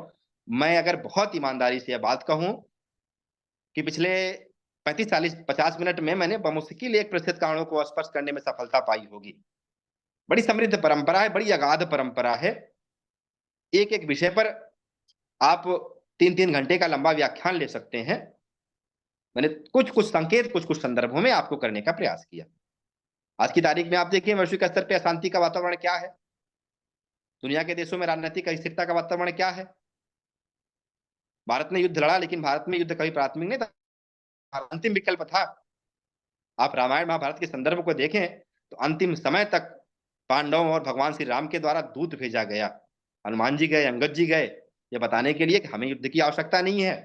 मैं अगर बहुत ईमानदारी से यह बात कहूं कि पिछले 35, 40, 50 मिनट में मैंने बमुश्किल 1% कारणों को स्पष्ट करने में सफलता पाई होगी। बड़ी समृद्ध परंपरा है, बड़ी अगाध परंपरा है। एक एक विषय पर आप 3-3 घंटे का लंबा व्याख्यान ले सकते हैं। मैंने कुछ-कुछ संकेत, कुछ-कुछ संदर्भों में आपको करने का प्रयास किया। आज की तारीख में आप देखिए वैश्विक स्तर पे अशांति का वातावरण क्या है? दुनिया के देशों में राजनीतिक अस्थिरता का वातावरण क्या है? भारत ने युद्ध लड़ा, लेकिन भारत में युद्ध कभी प्राथमिक नहीं था, अंतिम विकल्प था। आप रामायण महाभारत के संदर्भ को देखें तो अंतिम समय तक पांडवों और भगवान श्री राम के द्वारा दूत भेजा गया। हनुमान जी गए, अंगद जी गए, ये बताने के लिए कि हमें युद्ध की आवश्यकता नहीं है।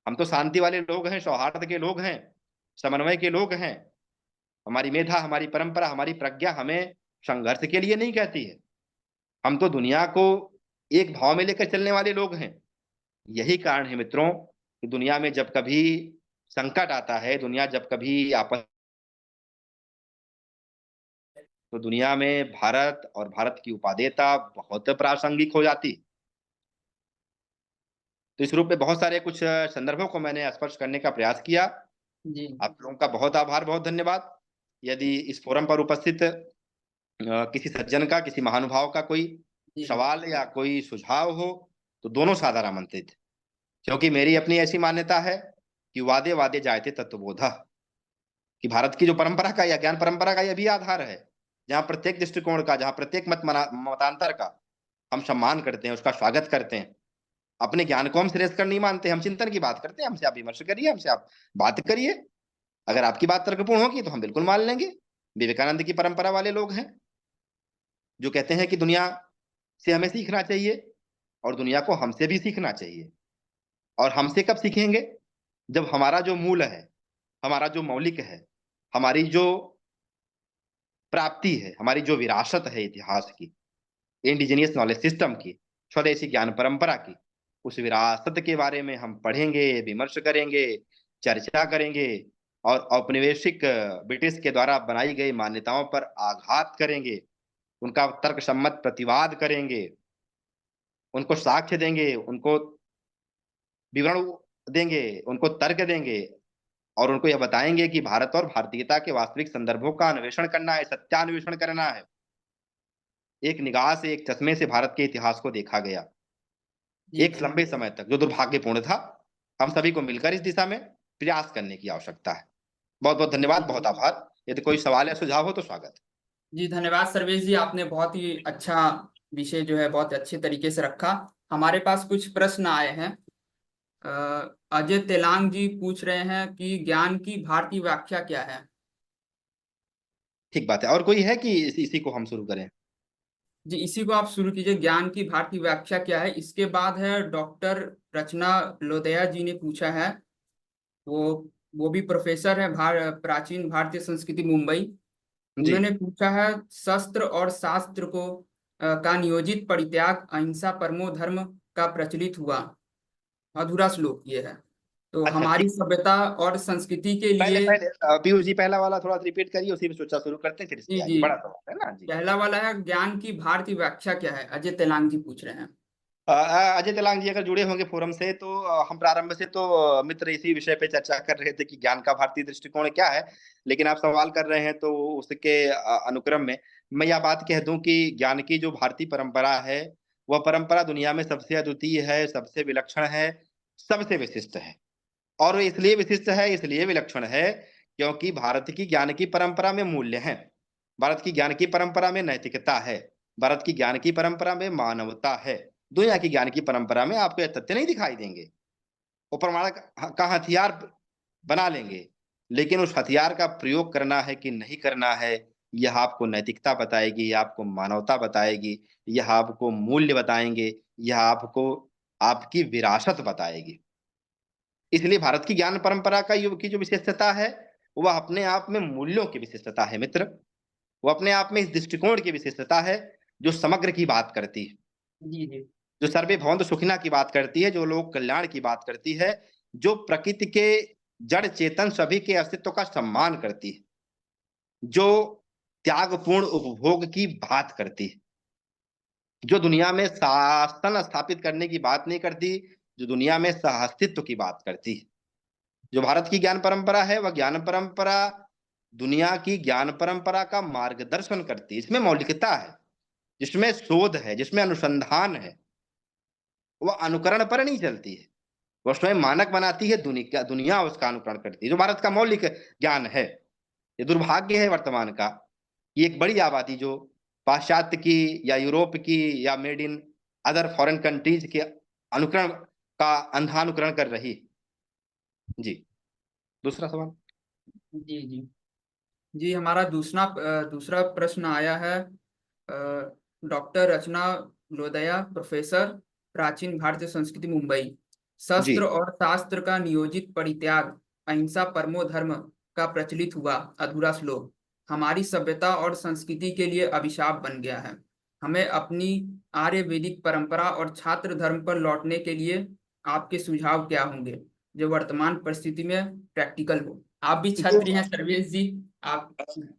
हम तो शांति वाले लोग हैं, सौहार्द के लोग हैं, समन्वय के लोग हैं। हमारी मेधा, हमारी परंपरा, हमारी प्रज्ञा हमें संघर्ष के लिए नहीं कहती है। हम तो दुनिया को एक भाव में लेकर चलने वाले लोग हैं। यही कारण है मित्रों कि दुनिया में जब कभी संकट आता है, दुनिया जब कभी आपस, तो दुनिया में भारत और भारत की उपादेयता बहुत प्रासंगिक हो जाती। तो इस रूप में बहुत सारे कुछ संदर्भों को मैंने स्पर्श करने का प्रयास किया। जी आप लोगों का बहुत आभार, बहुत धन्यवाद। यदि इस फोरम पर उपस्थित किसी सज्जन का, किसी महानुभाव का कोई जी सवाल या कोई सुझाव हो तो दोनों सादर आमंत्रित। क्योंकि मेरी अपनी ऐसी मान्यता है कि वादे वादे जायते तत्वबोधः, कि भारत की जो परंपरा का या ज्ञान परंपरा का यह भी आधार है, जहाँ प्रत्येक दृष्टिकोण का, जहाँ प्रत्येक मतांतर का हम सम्मान करते हैं, उसका स्वागत करते हैं। अपने ज्ञान को हम श्रेष्ठ कर नहीं मानते, हम चिंतन की बात करते हैं। हमसे आप विमर्श करिए, हमसे आप बात करिए। अगर आपकी बात तर्कपूर्ण होगी तो हम बिल्कुल मान लेंगे। विवेकानंद की परंपरा वाले लोग हैं जो कहते हैं कि दुनिया से हमें सीखना चाहिए और दुनिया को हमसे भी सीखना चाहिए। और हमसे कब सीखेंगे? जब हमारा जो मूल है, हमारा जो मौलिक है, हमारी जो प्राप्ति है, हमारी जो विरासत है इतिहास की, इंडिजिनियस नॉलेज सिस्टम की, स्वदेशी ज्ञान परंपरा की, उस विरासत के बारे में हम पढ़ेंगे, विमर्श करेंगे, चर्चा करेंगे और औपनिवेशिक ब्रिटिश के द्वारा बनाई गई मान्यताओं पर आघात करेंगे। उनका तर्कसम्मत प्रतिवाद करेंगे, उनको साक्ष्य देंगे, उनको विवरण देंगे, उनको तर्क देंगे और उनको यह बताएँगे कि भारत और भारतीयता के वास्तविक संदर्भों का अन्वेषण करना है, सत्यान्वेषण करना है। एक निगाह से, एक चश्मे से भारत के इतिहास को देखा गया। जी, एक जी। लंबे समय तक, जो दुर्भाग्यपूर्ण था। हम सभी को मिलकर इस दिशा में प्रयास करने की आवश्यकता है। बहुत-बहुत जी, धन्यवाद, बहुत जी। आभार। यदि कोई सवाल या सुझाव हो तो स्वागत है। जी, धन्यवाद सर्वेश जी, आपने बहुत ही अच्छा विषय जो है बहुत अच्छे तरीके से रखा। हमारे पास कुछ प्रश्न आए हैं। अजय तेलांग जी पूछ रहे हैं कि ज्ञान की भारतीय व्याख्या क्या है? ठीक बात है। और कोई है कि इसी को हम शुरू करें? जी, इसी को आप शुरू कीजिए, ज्ञान की भारतीय व्याख्या क्या है? इसके बाद है डॉक्टर रचना लोदया जी ने पूछा है। वो वो भी प्रोफेसर है प्राचीन भारतीय संस्कृति मुंबई। जी। उन्होंने पूछा है, शस्त्र और शास्त्र का नियोजित परित्याग अहिंसा परमो धर्म का प्रचलित हुआ। अधूरा श्लोक ये है। तो अच्छा, हमारी ठीक। सभ्यता और संस्कृति के पहले लिए। पहले पीयूष जी, पहला वाला थोड़ा रिपीट करिए, उसी पे सोचा शुरू करते हैं, फिर इस जी, पे आएँगे। जी। बड़ा सवाल है ना? जी। पहला वाला है, ज्ञान की भारतीय व्याख्या क्या है? अजय तेलांग जी पूछ रहे हैं। अजय तेलांग जी अगर जुड़े होंगे फोरम से तो हम प्रारंभ से तो मित्र इसी विषय पे चर्चा कर रहे थे कि ज्ञान का भारतीय दृष्टिकोण क्या है। लेकिन आप सवाल कर रहे हैं तो उसके अनुक्रम में मैं यह बात कह दूं कि ज्ञान की जो भारतीय परंपरा है, वह परंपरा दुनिया में सबसे अद्वितीय है, सबसे विलक्षण है, सबसे विशिष्ट है। और वो इसलिए विशिष्ट है, इसलिए विलक्षण है, क्योंकि भारत की ज्ञान की परंपरा में मूल्य हैं। भारत की ज्ञान की परंपरा में नैतिकता है। भारत की ज्ञान की परंपरा में मानवता है। दुनिया की ज्ञान की परंपरा में आपको ये तथ्य नहीं दिखाई देंगे। वो परमाणु का हथियार बना लेंगे, लेकिन उस हथियार का प्रयोग करना है कि नहीं करना है, यह आपको नैतिकता बताएगी, यह आपको मानवता बताएगी, यह आपको मूल्य बताएँगे, यह आपको आपकी विरासत बताएगी। इसलिए भारत की ज्ञान परंपरा का युग की जो विशेषता है, वह अपने आप में मूल्यों की विशेषता है मित्र। वो अपने आप में इस दृष्टिकोण की विशेषता है, जो समग्र की बात करती है, जी, जी। जो सर्वे भवन्तु सुखिनः की बात करती है, जो लोक कल्याण की बात करती है, जो प्रकृति के जड़ चेतन सभी के अस्तित्व का सम्मान करती है, जो त्यागपूर्ण उपभोग की बात करती है, जो दुनिया में शासन स्थापित करने की बात नहीं करती, जो दुनिया में सह-अस्तित्व की बात करती है। जो भारत की ज्ञान परंपरा है, वह ज्ञान परंपरा दुनिया की ज्ञान परंपरा का मार्गदर्शन करती है। इसमें मौलिकता है, जिसमें शोध है, जिसमें अनुसंधान है। वह अनुकरण पर नहीं चलती है। वह स्वयं मानक बनाती है, दुनिया उसका अनुकरण करती है, जो भारत का मौलिक ज्ञान है। ये दुर्भाग्य है वर्तमान का कि एक बड़ी आबादी जो पाश्चात्य की या यूरोप की या made in other foreign countries के अनुकरण का अंधानुकरण कर रही। जी, दूसरा सवाल? जी, जी। जी, हमारा दूसरा प्रश्न आया है। डॉक्टर रचना लोदया, प्रोफेसर, प्राचीन भारतीय संस्कृति मुंबई। जी। शस्त्र और शास्त्र का नियोजित परित्याग अहिंसा परमो धर्म का प्रचलित हुआ। अधूरा श्लोक हमारी सभ्यता और संस्कृति के लिए अभिशाप बन गया है। हमें अपनी आर्य वैदिक परंपरा और छात्र धर्म पर लौटने के लिए आपके सुझाव क्या होंगे, जो वर्तमान परिस्थिति में प्रैक्टिकल हो? आप भी तो छात्री हैं सर्वेश जी, आप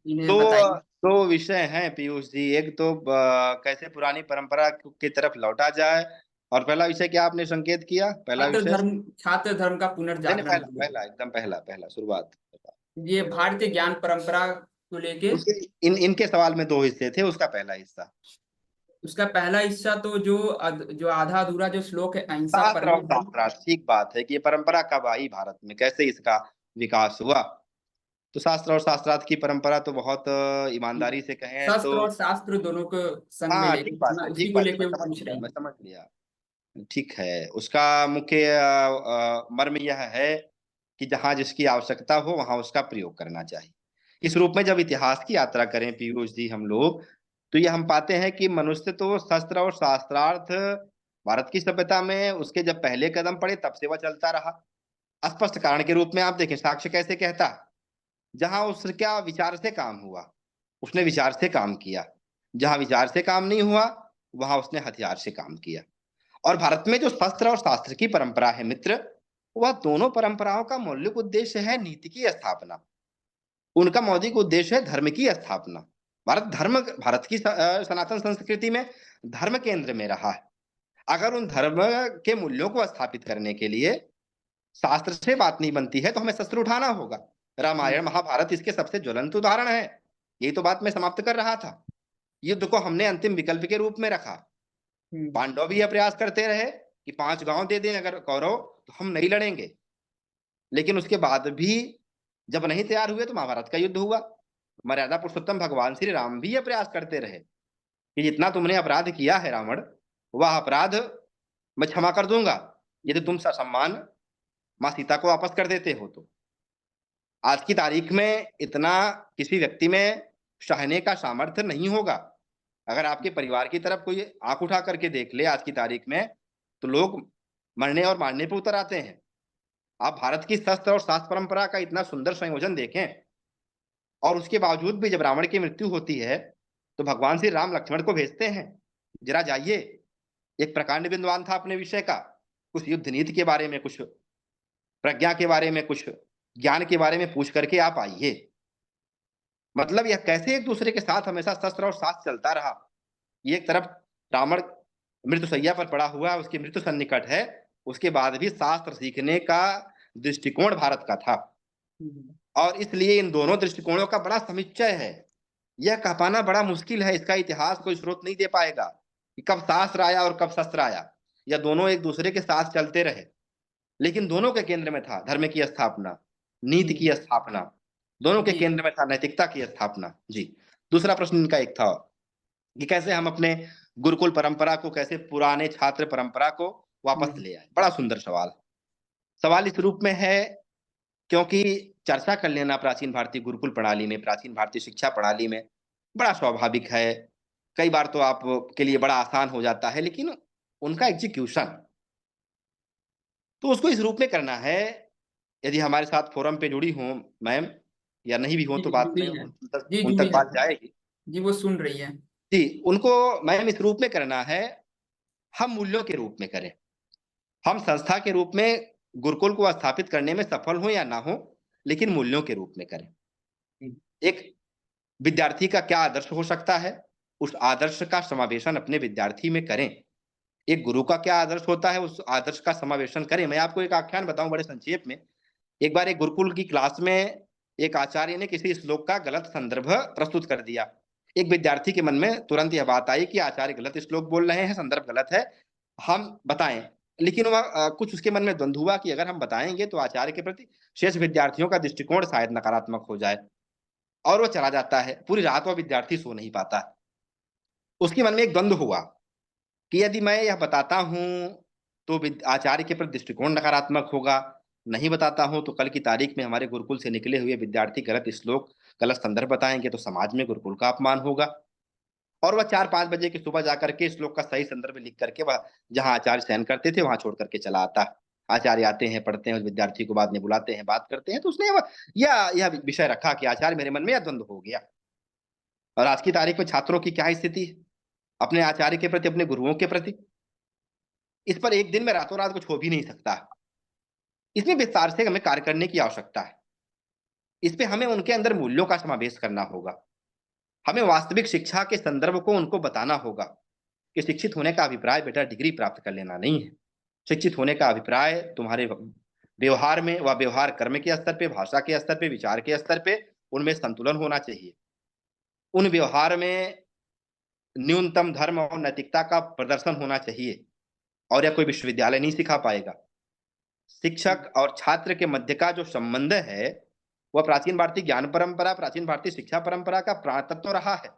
इन्हें दो बताइए। 2 विषय हैं पीयूष जी। एक तो कैसे पुरानी परंपरा की तरफ लौटा जाए और पहला विषय क्या आपने संकेत किया? पहला विषय? छात्र धर्म का नहीं, नहीं, पुनर्जागरण पहला किया। पहला एकदम पहला शुरुआत। ये भारतीय ज्ञान परंपरा को लेके। उसके इनके सवाल में 2 हिस्से थे, उसका पहला हिस्सा। उसका पहला हिस्सा तो जो आधा अधूरा जो श्लोक है, अहिंसा शास्त्र और परमो धर्म। शास्त्रार्थ, ठीक बात है कि ये परंपरा कब आई भारत में, कैसे इसका विकास हुआ? तो शास्त्र और शास्त्रार्थ की परंपरा तो बहुत ईमानदारी से कहें तो शस्त्र और शास्त्र दोनों को संग में हाँ, लेके चलना, उसी ठीक को बात है, लेके वो पूछ रही मैं हैं। समझ लिया। ठीक है, उसका मुख्य मर्म यह है कि जहाँ जिसकी आवश्यकता हो, वहाँ उसका प्रयोग करना चाहिए। इस रूप में जब इतिहास की यात्रा करें पीयूष जी हम लोग, तो ये हम पाते हैं कि मनुष्य तो शस्त्र और शास्त्रार्थ भारत की सभ्यता में उसके जब पहले कदम पड़े तब से वह चलता रहा। स्पष्ट कारण के रूप में आप देखें साक्ष्य कैसे कहता है, जहाँ उसका विचार से काम हुआ, उसने विचार से काम किया। जहाँ विचार से काम नहीं हुआ, वहाँ उसने हथियार से काम किया। और भारत में जो शस्त्र और शास्त्र की परंपरा है मित्र, वह दोनों परंपराओं का मौलिक उद्देश्य है नीति की स्थापना। उनका मौलिक उद्देश्य है धर्म की स्थापना। भारत की सनातन संस्कृति में धर्म केंद्र में रहा है। अगर उन धर्म के मूल्यों को स्थापित करने के लिए शास्त्र से बात नहीं बनती है, तो हमें शस्त्र उठाना होगा। रामायण, महाभारत इसके सबसे ज्वलंत उदाहरण है। यही तो बात मैं समाप्त कर रहा था। युद्ध को हमने अंतिम विकल्प के रूप में रखा। पांडव भी यह प्रयास करते रहे कि 5 गांव दे दें अगर कौरव, तो हम नहीं लड़ेंगे। लेकिन उसके बाद भी जब नहीं तैयार हुए तो महाभारत का युद्ध हुआ। मर्यादा पुरुषोत्तम भगवान श्री राम भी यह प्रयास करते रहे कि जितना तुमने अपराध किया है रावण, वह अपराध मैं क्षमा कर दूंगा यदि तुम ससम्मान माँ सीता को वापस कर देते हो तो। आज की तारीख में इतना किसी व्यक्ति में सहने का सामर्थ्य नहीं होगा। अगर आपके परिवार की तरफ कोई आंख उठा करके देख ले आज की तारीख में, तो लोग मरने और मारने पर उतर आते हैं। आप भारत की शस्त्र और शास्त्र परंपरा का इतना सुंदर संयोजन देखें, और उसके बावजूद भी जब रावण की मृत्यु होती है, तो भगवान श्री राम लक्ष्मण को भेजते हैं, जरा जाइए, एक प्रकांड विद्वान था अपने विषय का, कुछ युद्ध नीति के बारे में, कुछ प्रज्ञा के बारे में, कुछ ज्ञान के बारे में पूछ करके आप आइए। मतलब यह कैसे एक दूसरे के साथ हमेशा शस्त्र और शास्त्र चलता रहा। एक तरफ रावण मृत्युशैया पर पड़ा हुआ है, उसकी मृत्यु सन्निकट है, उसके बाद भी शास्त्र सीखने का दृष्टिकोण भारत का था। और इसलिए इन दोनों दृष्टिकोणों का बड़ा समुच्चय है। यह कह पाना बड़ा मुश्किल है, इसका इतिहास कोई स्रोत नहीं दे पाएगा कि कब शास्त्र आया और कब शस्त्र आया, या दोनों एक दूसरे के साथ चलते रहे। लेकिन दोनों के केंद्र में था धर्म की स्थापना, नीति की स्थापना, दोनों के जी केंद्र में था नैतिकता की स्थापना। जी। दूसरा प्रश्न इनका एक था कि कैसे हम अपने गुरुकुल परंपरा को, कैसे पुराने छात्र परंपरा को वापस ले आए। बड़ा सुंदर सवाल। सवाल इस रूप में है क्योंकि चर्चा कर लेना प्राचीन भारतीय गुरुकुल प्रणाली में, प्राचीन भारतीय शिक्षा प्रणाली में बड़ा स्वाभाविक है। कई बार तो आपके लिए बड़ा आसान हो जाता है, लेकिन उनका एग्जीक्यूशन, तो उसको इस रूप में करना है। यदि हमारे साथ फोरम पे जुड़ी हों मैम, या नहीं भी हो जी तो बात जुड़ी में है। जी उन जुड़ी तक है। बात जाएगी। जी वो सुन रही है। जी, उनको मैम इस रूप में करना है, हम मूल्यों के रूप में करें। हम संस्था के रूप में गुरुकुल को स्थापित करने में सफल हो या ना हो, लेकिन मूल्यों के रूप में करें। एक विद्यार्थी का क्या आदर्श हो सकता है, उस आदर्श का समावेशन अपने विद्यार्थी में करें। एक गुरु का क्या आदर्श होता है, उस आदर्श का समावेशन करें। मैं आपको एक आख्यान बताऊं बड़े संक्षेप में। एक बार एक गुरुकुल की क्लास में एक आचार्य ने किसी श्लोक का गलत संदर्भ प्रस्तुत कर दिया। एक विद्यार्थी के मन में तुरंत यह बात आई कि आचार्य गलत श्लोक बोल रहे हैं, संदर्भ गलत है, हम बताएं। लेकिन वह कुछ उसके मन में द्वंद्व हुआ कि अगर हम बताएंगे तो आचार्य के प्रति शेष विद्यार्थियों का दृष्टिकोण शायद नकारात्मक हो जाए, और वह चला जाता है। पूरी रात वह विद्यार्थी सो नहीं पाता। उसके मन में एक द्वंद्व हुआ कि यदि मैं यह बताता हूं तो आचार्य के प्रति दृष्टिकोण नकारात्मक होगा, नहीं बताता हूं तो कल की तारीख में हमारे गुरुकुल से निकले हुए विद्यार्थी गलत श्लोक, गलत संदर्भ बताएंगे तो समाज में गुरुकुल का अपमान होगा। और वह 4-5 बजे की सुबह जाकर के श्लोक का सही संदर्भ लिख करके वह जहां आचार्य शयन करते थे वहां छोड़ करके चला आता। आचार्य आते हैं, पढ़ते हैं, उस विद्यार्थी को बाद में बुलाते हैं, बात करते हैं, तो उसने यह विषय रखा कि आचार्य मेरे मन में यह द्वंद्व हो गया। और आज की तारीख में छात्रों की क्या स्थिति है अपने आचार्य के प्रति, अपने गुरुओं के प्रति। इस पर एक दिन में रातों रात कुछ हो भी नहीं सकता। इसमें विस्तार से हमें कार्य करने की आवश्यकता है। इस पे हमें उनके अंदर मूल्यों का समावेश करना होगा। हमें वास्तविक शिक्षा के संदर्भ को उनको बताना होगा कि शिक्षित होने का अभिप्राय बेटा डिग्री प्राप्त कर लेना नहीं है। शिक्षित होने का अभिप्राय तुम्हारे व्यवहार में, व व्यवहार कर्म के स्तर पे, भाषा के स्तर पे, विचार के स्तर पे, उनमें संतुलन होना चाहिए। उन व्यवहार में न्यूनतम धर्म और नैतिकता का प्रदर्शन होना चाहिए, और यह कोई विश्वविद्यालय नहीं सिखा पाएगा। शिक्षक और छात्र के मध्य का जो संबंध है, वह प्राचीन भारतीय ज्ञान परंपरा, प्राचीन भारतीय शिक्षा परंपरा का प्राणतत्व रहा है।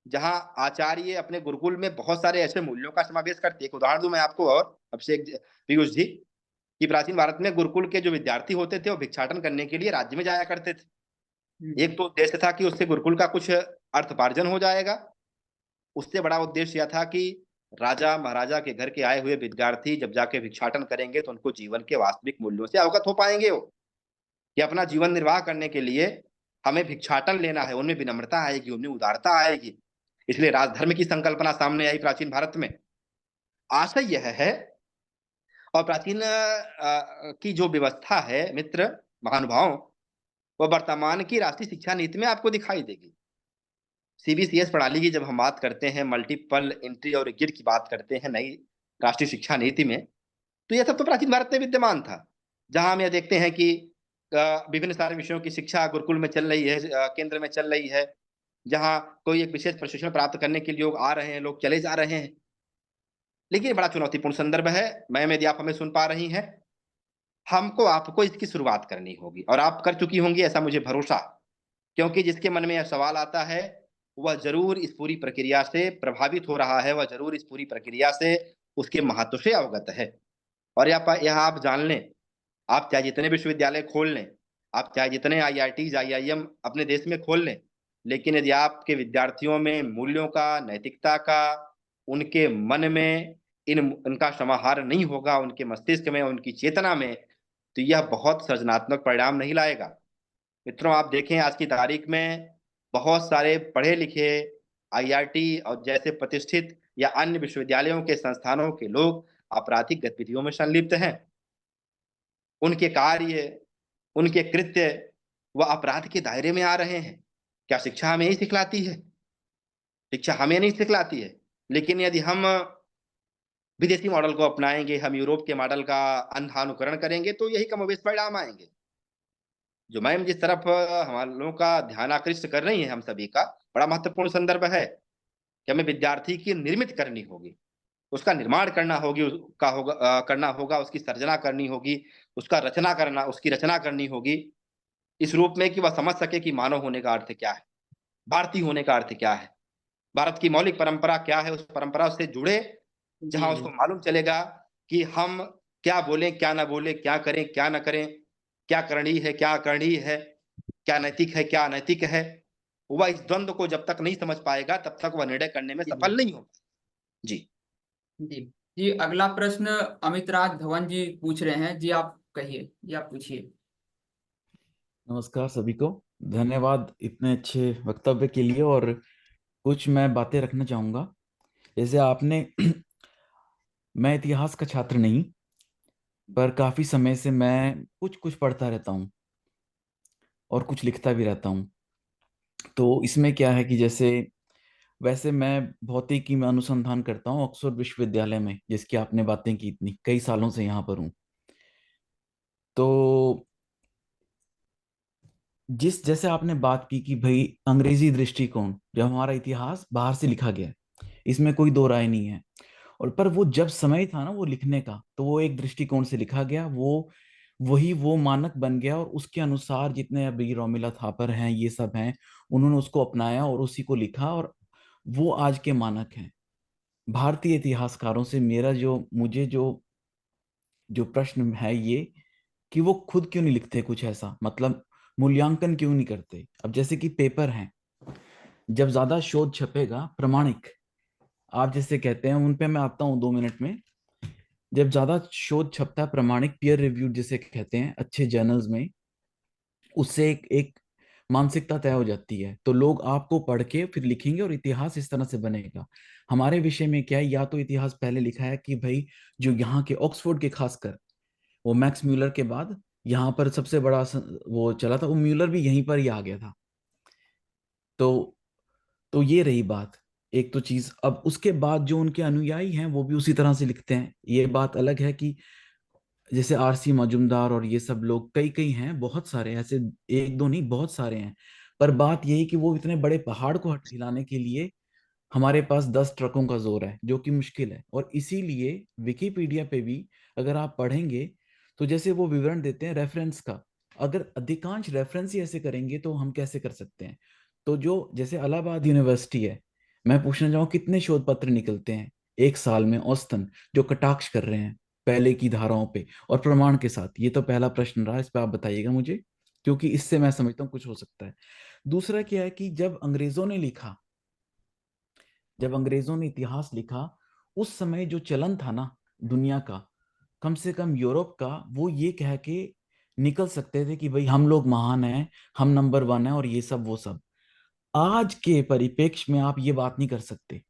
जहां आचार्य अपने गुरुकुल में बहुत सारे ऐसे मूल्यों का समावेश करते। एक उदाहरण दूं मैं आपको, और अभिषेक पीयूष जी, कि प्राचीन भारत में गुरुकुल के जो विद्यार्थी होते थे वो भिक्षाटन करने के लिए राज्य में जाया करते थे। एक तो उद्देश्य था कि उससे गुरुकुल का कुछ अर्थोपार्जन हो जाएगा। उससे बड़ा उद्देश्य यह था कि राजा महाराजा के घर के आए हुए विद्यार्थी जब जाके भिक्षाटन करेंगे तो उनको जीवन के वास्तविक मूल्यों से अवगत हो पाएंगे। वो कि अपना जीवन निर्वाह करने के लिए हमें भिक्षाटन लेना है, उनमें विनम्रता आएगी, उनमें उदारता आएगी। इसलिए राजधर्म की संकल्पना सामने आई प्राचीन भारत में। आशय यह है, और प्राचीन की जो व्यवस्था है मित्र, महानुभाव, वह वर्तमान की राष्ट्रीय शिक्षा नीति में आपको दिखाई देगी। सीबीसीएस प्रणाली की जब हम बात करते हैं, मल्टीपल एंट्री और एग्जिट की बात करते हैं नई राष्ट्रीय शिक्षा नीति में, तो यह सब तो प्राचीन भारत में विद्यमान था। जहां हम यह देखते हैं कि विभिन्न सारे विषयों की शिक्षा गुरुकुल में चल रही है, केंद्र में चल रही है, जहां कोई एक विशेष प्रशिक्षण प्राप्त करने के लिए लोग आ रहे हैं, लोग चले जा रहे हैं। लेकिन ये बड़ा चुनौतीपूर्ण संदर्भ है। मैम, यदि आप हमें सुन पा रही हैं, हमको आपको इसकी शुरुआत करनी होगी और आप कर चुकी होंगी, ऐसा मुझे भरोसा। क्योंकि जिसके मन में यह सवाल आता है, वह ज़रूर इस पूरी प्रक्रिया से प्रभावित हो रहा है, वह ज़रूर इस पूरी प्रक्रिया से, उसके महत्व से अवगत है। और यह आप जान लें, आप चाहे जितने विश्वविद्यालय खोल लें, आप चाहे जितने आईआईटीज़, आईआईएम अपने देश में खोल लें, लेकिन यदि आपके विद्यार्थियों में मूल्यों का, नैतिकता का, उनके मन में इनका समाहार नहीं होगा, उनके मस्तिष्क में, उनकी चेतना में, तो यह बहुत सृजनात्मक परिणाम नहीं लाएगा। मित्रों, आप देखें आज की तारीख में बहुत सारे पढ़े-लिखे आईआईटी और जैसे प्रतिष्ठित या अन्य विश्वविद्यालयों के संस्थानों के लोग आपराधिक गतिविधियों में संलिप्त हैं। उनके कार्य, उनके कृत्य वह अपराध के दायरे में आ रहे हैं। क्या शिक्षा हमें यही सिखलाती है? शिक्षा हमें नहीं सिखलाती है। लेकिन यदि हम विदेशी मॉडल को अपनाएँगे, हम यूरोप के मॉडल का अंधा अनुकरण करेंगे, तो यही कमोबेश परिणाम आएँगे। जो मैम जिस तरफ हम लोगों का ध्यान आकृष्ट कर रही हैं हम सभी का, बड़ा महत्वपूर्ण संदर्भ है कि हमें विद्यार्थी की निर्मित करनी होगी। उसका निर्माण करना होगा, उसकी सर्जना करनी होगी, उसकी रचना करनी होगी, इस रूप में कि वह समझ सके कि मानव होने का अर्थ क्या है? भारतीय होने का अर्थ क्या है? भारत की मौलिक परंपरा क्या है? उस परंपरा से जुड़े, जी जहाँ जी उसको मालूम चलेगा कि हम क्या बोलें, क्या ना बोलें, क्या करें, क्या ना करें, क्या करणीय है, क्या अकरणीय है, क्या नैतिक है, क्या अनैतिक है। वह इस द्वंद को जब तक नहीं समझ पाएगा, तब तक वह निर्णय करने में जी जी सफल नहीं होगा। जी। जी जी। अगला प्रश्न अमित राज धवन जी पूछ रहे हैं। जी आप कहिए, जी आप पूछिए। नमस्कार सभी को। धन्यवाद इतने अच्छे वक्तव्य के लिए। और कुछ मैं बातें रखना चाहूँगा। जैसे आपने मैं इतिहास का छात्र नहीं, पर काफ़ी समय से मैं कुछ कुछ पढ़ता रहता हूँ और कुछ लिखता भी रहता हूँ। तो इसमें क्या है कि जैसे वैसे मैं भौतिकी में अनुसंधान करता हूँ ऑक्सफोर्ड विश्वविद्यालय में, जिसकी आपने बातें की, इतनी कई सालों से यहाँ पर हूँ। तो जिस जैसे आपने बात की कि भाई अंग्रेजी दृष्टिकोण, जब हमारा इतिहास बाहर से लिखा गया है, इसमें कोई दो राय नहीं है। और पर वो जब समय था ना वो लिखने का, तो वो एक दृष्टिकोण से लिखा गया, वो मानक बन गया, और उसके अनुसार जितने अभी रोमिला थापर हैं, ये सब हैं, उन्होंने उसको अपनाया और उसी को लिखा, और वो आज के मानक हैं। भारतीय इतिहासकारों से मेरा जो मुझे जो जो प्रश्न है ये, कि वो खुद क्यों नहीं लिखते कुछ ऐसा, मतलब मूल्यांकन क्यों नहीं करते। अब जैसे कि पेपर हैं, जब ज्यादा शोध छपेगा प्रमाणिक, आप जैसे कहते हैं, उन पे मैं आता हूँ 2 मिनट में। जब ज्यादा शोध छपता है प्रमाणिक, पीयर रिव्यूड जिसे कहते हैं, अच्छे जर्नल्स में, उससे एक मानसिकता तय हो जाती है, तो लोग आपको पढ़ के फिर लिखेंगे और इतिहास इस तरह से बनेगा। हमारे विषय में क्या है, या तो इतिहास पहले लिखा है कि भाई जो यहाँ के ऑक्सफोर्ड के, खासकर वो मैक्स म्यूलर के बाद यहाँ पर सबसे बड़ा वो चला था, वो म्यूलर भी यहीं पर ही आ गया था। तो ये रही बात। एक तो चीज, अब उसके बाद जो उनके अनुयायी हैं वो भी उसी तरह से लिखते हैं। ये बात अलग है कि जैसे आरसी मजूमदार और ये सब लोग, कई कई हैं, बहुत सारे ऐसे, एक दो नहीं, बहुत सारे हैं। पर बात यही कि वो इतने बड़े पहाड़ को हिलाने के लिए हमारे पास 10 ट्रकों का जोर है, जो कि मुश्किल है। और इसीलिए विकिपीडिया पे भी अगर आप पढ़ेंगे, तो जैसे वो विवरण देते हैं रेफरेंस का, अगर अधिकांश रेफरेंस ही ऐसे करेंगे तो हम कैसे कर सकते हैं। तो जो जैसे इलाहाबाद यूनिवर्सिटी है, मैं पूछना चाहूँ कितने शोध पत्र निकलते हैं एक साल में औसतन, जो कटाक्ष कर रहे हैं पहले की धाराओं पे और प्रमाण के साथ। ये तो पहला प्रश्न रहा, इस पे आप बताइएगा मुझे, क्योंकि इससे मैं समझता हूँ कुछ हो सकता है। दूसरा क्या है कि जब अंग्रेजों ने इतिहास लिखा, उस समय जो चलन था ना दुनिया का, कम से कम यूरोप का, वो ये कह के निकल सकते थे कि भाई हम लोग महान हैं, हम नंबर 1 है, और ये सब वो सब। आज के परिप्रेक्ष्य में आप ये बात नहीं कर सकते।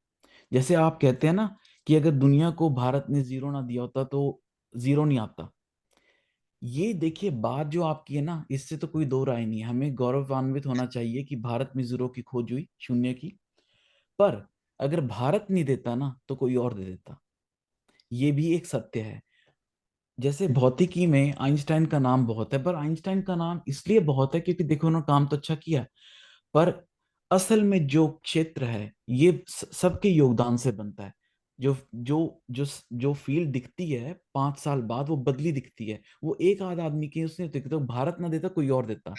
जैसे आप कहते हैं ना कि अगर दुनिया को भारत ने जीरो ना दिया होता तो जीरो नहीं आता। ये देखिए बात जो आपकी है ना, इससे तो कोई दो राय नहीं है। हमें गौरवान्वित होना चाहिए कि भारत में जीरो की खोज हुई, शून्य की। पर अगर भारत नहीं देता ना तो कोई और दे देता, ये भी एक सत्य है। जैसे भौतिकी में आइंस्टाइन का नाम बहुत है, पर आइंस्टाइन का नाम इसलिए बहुत है क्योंकि देखो उन्होंने काम तो अच्छा किया, पर असल में जो क्षेत्र है ये सबके योगदान से बनता है। जो जो जो जो फील्ड दिखती है 5 साल बाद वो बदली दिखती है, वो एक आध आदमी की उसने दिखती, तो भारत ना देता कोई और देता।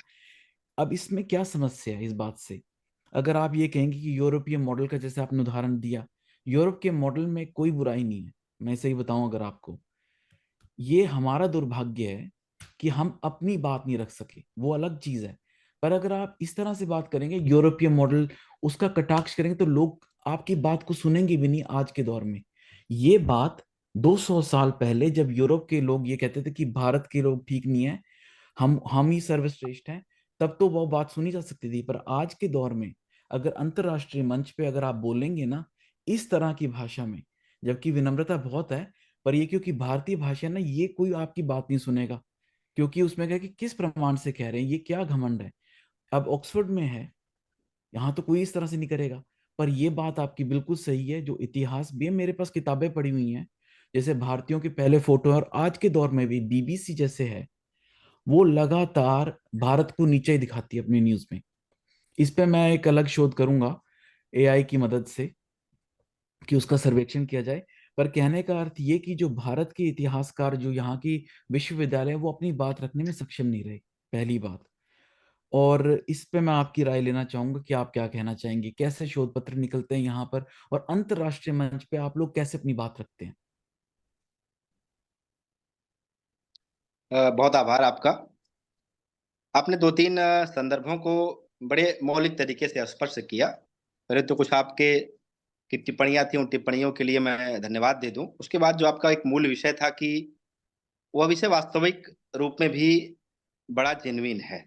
अब इसमें क्या समस्या है इस बात से? अगर आप ये कहेंगे कि यूरोपीय मॉडल का, जैसे आपने उदाहरण दिया, यूरोप के मॉडल में कोई बुराई नहीं है। मैं सही बताऊं अगर आपको, ये हमारा दुर्भाग्य है कि हम अपनी बात नहीं रख सके, वो अलग चीज है। पर अगर आप इस तरह से बात करेंगे यूरोपीय मॉडल, उसका कटाक्ष करेंगे, तो लोग आपकी बात को सुनेंगे भी नहीं आज के दौर में। ये बात 200 साल पहले जब यूरोप के लोग ये कहते थे कि भारत के लोग ठीक नहीं है, हम ही सर्वश्रेष्ठ हैं, तब तो वो बात सुनी जा सकती थी। पर आज के दौर में अगर अंतरराष्ट्रीय मंच पे अगर आप बोलेंगे ना इस तरह की भाषा में, जबकि विनम्रता बहुत है, पर ये क्योंकि भारतीय भाषा है ना, ये कोई आपकी बात नहीं सुनेगा। क्योंकि उसमें क्या कि किस प्रमाण से कह रहे हैं, ये क्या घमंड है। अब ऑक्सफोर्ड में है, यहाँ तो कोई इस तरह से नहीं करेगा। पर ये बात आपकी बिल्कुल सही है, जो इतिहास भी है, मेरे पास किताबें पढ़ी हुई हैं, जैसे भारतीयों के पहले फोटो और आज के दौर में भी बीबीसी जैसे है, वो लगातार भारत को नीचे ही दिखाती है अपनी न्यूज में। इस पे मैं एक अलग शोध करूंगा एआई की मदद से, कि उसका सर्वेक्षण किया जाए। पर कहने का अर्थ ये कि जो भारत के इतिहासकार, जो यहाँ की विश्वविद्यालय, वो अपनी बात रखने में सक्षम नहीं रहे, पहली बात। और इस पे मैं आपकी राय लेना चाहूंगा कि आप क्या कहना चाहेंगे, कैसे शोध पत्र निकलते हैं यहाँ पर, और अंतरराष्ट्रीय मंच पे आप लोग कैसे अपनी बात रखते हैं? बहुत आभार आपका। आपने दो तीन संदर्भों को बड़े मौलिक तरीके से स्पर्श किया। पहले तो कुछ आपके की टिप्पणियां थी, उन टिप्पणियों के लिए मैं धन्यवाद दे दूं। उसके बाद जो आपका एक मूल विषय था कि वह विषय वास्तविक रूप में भी बड़ा जेन्युइन है।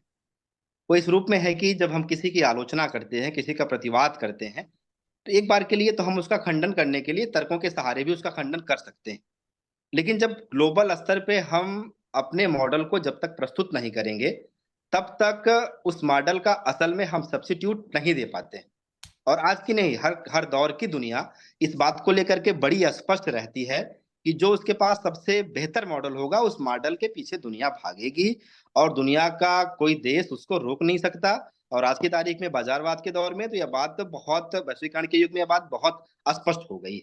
वो इस रूप में है कि जब हम किसी की आलोचना करते हैं, किसी का प्रतिवाद करते हैं, तो एक बार के लिए तो हम उसका खंडन करने के लिए तर्कों के सहारे भी उसका खंडन कर सकते हैं। लेकिन जब ग्लोबल स्तर पे हम अपने मॉडल को जब तक प्रस्तुत नहीं करेंगे, तब तक उस मॉडल का असल में हम सब्स्टिट्यूट नहीं दे पाते। और आज की नहीं, हर हर दौर की दुनिया इस बात को लेकर के बड़ी स्पष्ट रहती है कि जो उसके पास सबसे बेहतर मॉडल होगा, उस मॉडल के पीछे दुनिया भागेगी और दुनिया का कोई देश उसको रोक नहीं सकता। और आज की तारीख में बाजारवाद के दौर में तो यह बात बहुत, वैश्वीकरण के युग में यह बात बहुत स्पष्ट हो गई है।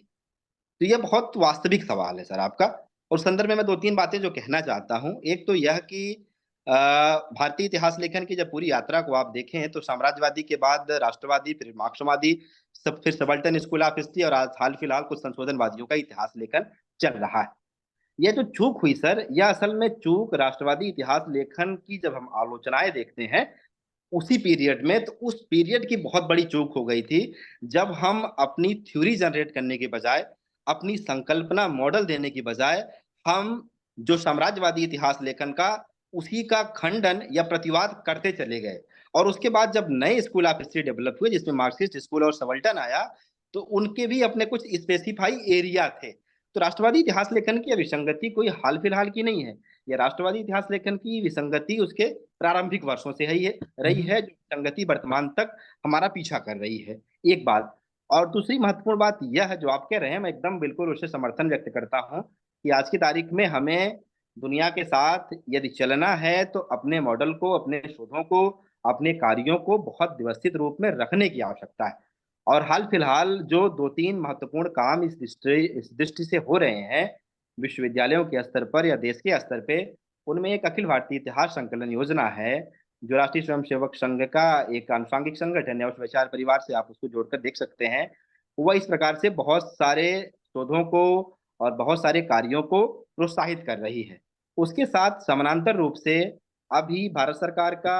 तो ये बहुत वास्तविक सवाल है सर आपका। और संदर्भ में मैं 2-3 बातें जो कहना चाहता हूँ। एक तो यह कि भारतीय इतिहास लेखन की जब पूरी यात्रा को आप देखें तो साम्राज्यवादी के बाद राष्ट्रवादी, फिर मार्क्सवादी, सब फिर सबाल्टर्न स्कूल ऑफ हिस्ट्री और आज हाल-फिलहाल कुछ संशोधनवादियों का इतिहास लेखन चल रहा है। ये जो चूक हुई सर, यह असल में चूक राष्ट्रवादी इतिहास लेखन की जब हम आलोचनाएँ देखते हैं, उसी पीरियड में, तो उस पीरियड की बहुत बड़ी चूक हो गई थी, जब हम अपनी थ्योरी जनरेट करने के बजाय, अपनी संकल्पना मॉडल देने की बजाय, हम जो साम्राज्यवादी इतिहास लेखन का, उसी का खंडन या प्रतिवाद करते चले गए। और उसके बाद जब नए स्कूल ऑफ हिस्ट्री डेवलप हुए, जिसमें मार्क्सिस्ट स्कूल और सबाल्टर्न आया, तो उनके भी अपने कुछ स्पेसिफाई एरिया थे। तो राष्ट्रवादी इतिहास लेखन की विसंगति कोई हाल-फिलहाल की नहीं है। ये राष्ट्रवादी इतिहास लेखन की विसंगति उसके प्रारंभिक वर्षों से रही है, जो विसंगति वर्तमान तक हमारा पीछा कर रही है, एक बात। और दूसरी महत्वपूर्ण बात यह है, जो आप कह रहे हैं, मैं एकदम बिल्कुल उससे समर्थन व्यक्त करता हूँ कि आज की तारीख में हमें दुनिया के साथ यदि चलना है, तो अपने मॉडल को, अपने शोधों को, अपने कार्यों को बहुत व्यवस्थित रूप में रखने की आवश्यकता है। और हाल-फिलहाल जो 2-3 महत्वपूर्ण काम इस दृष्टि से हो रहे हैं, विश्वविद्यालयों के स्तर पर या देश के स्तर पे, उनमें एक अखिल भारतीय इतिहास संकलन योजना है, जो राष्ट्रीय स्वयंसेवक संघ का एक आनुषंगिक संगठन है, उस विचार परिवार से आप उसको जोड़कर देख सकते हैं। वह इस प्रकार से बहुत सारे शोधों को और बहुत सारे कार्यों को प्रोत्साहित कर रही है। उसके साथ समानांतर रूप से अभी भारत सरकार का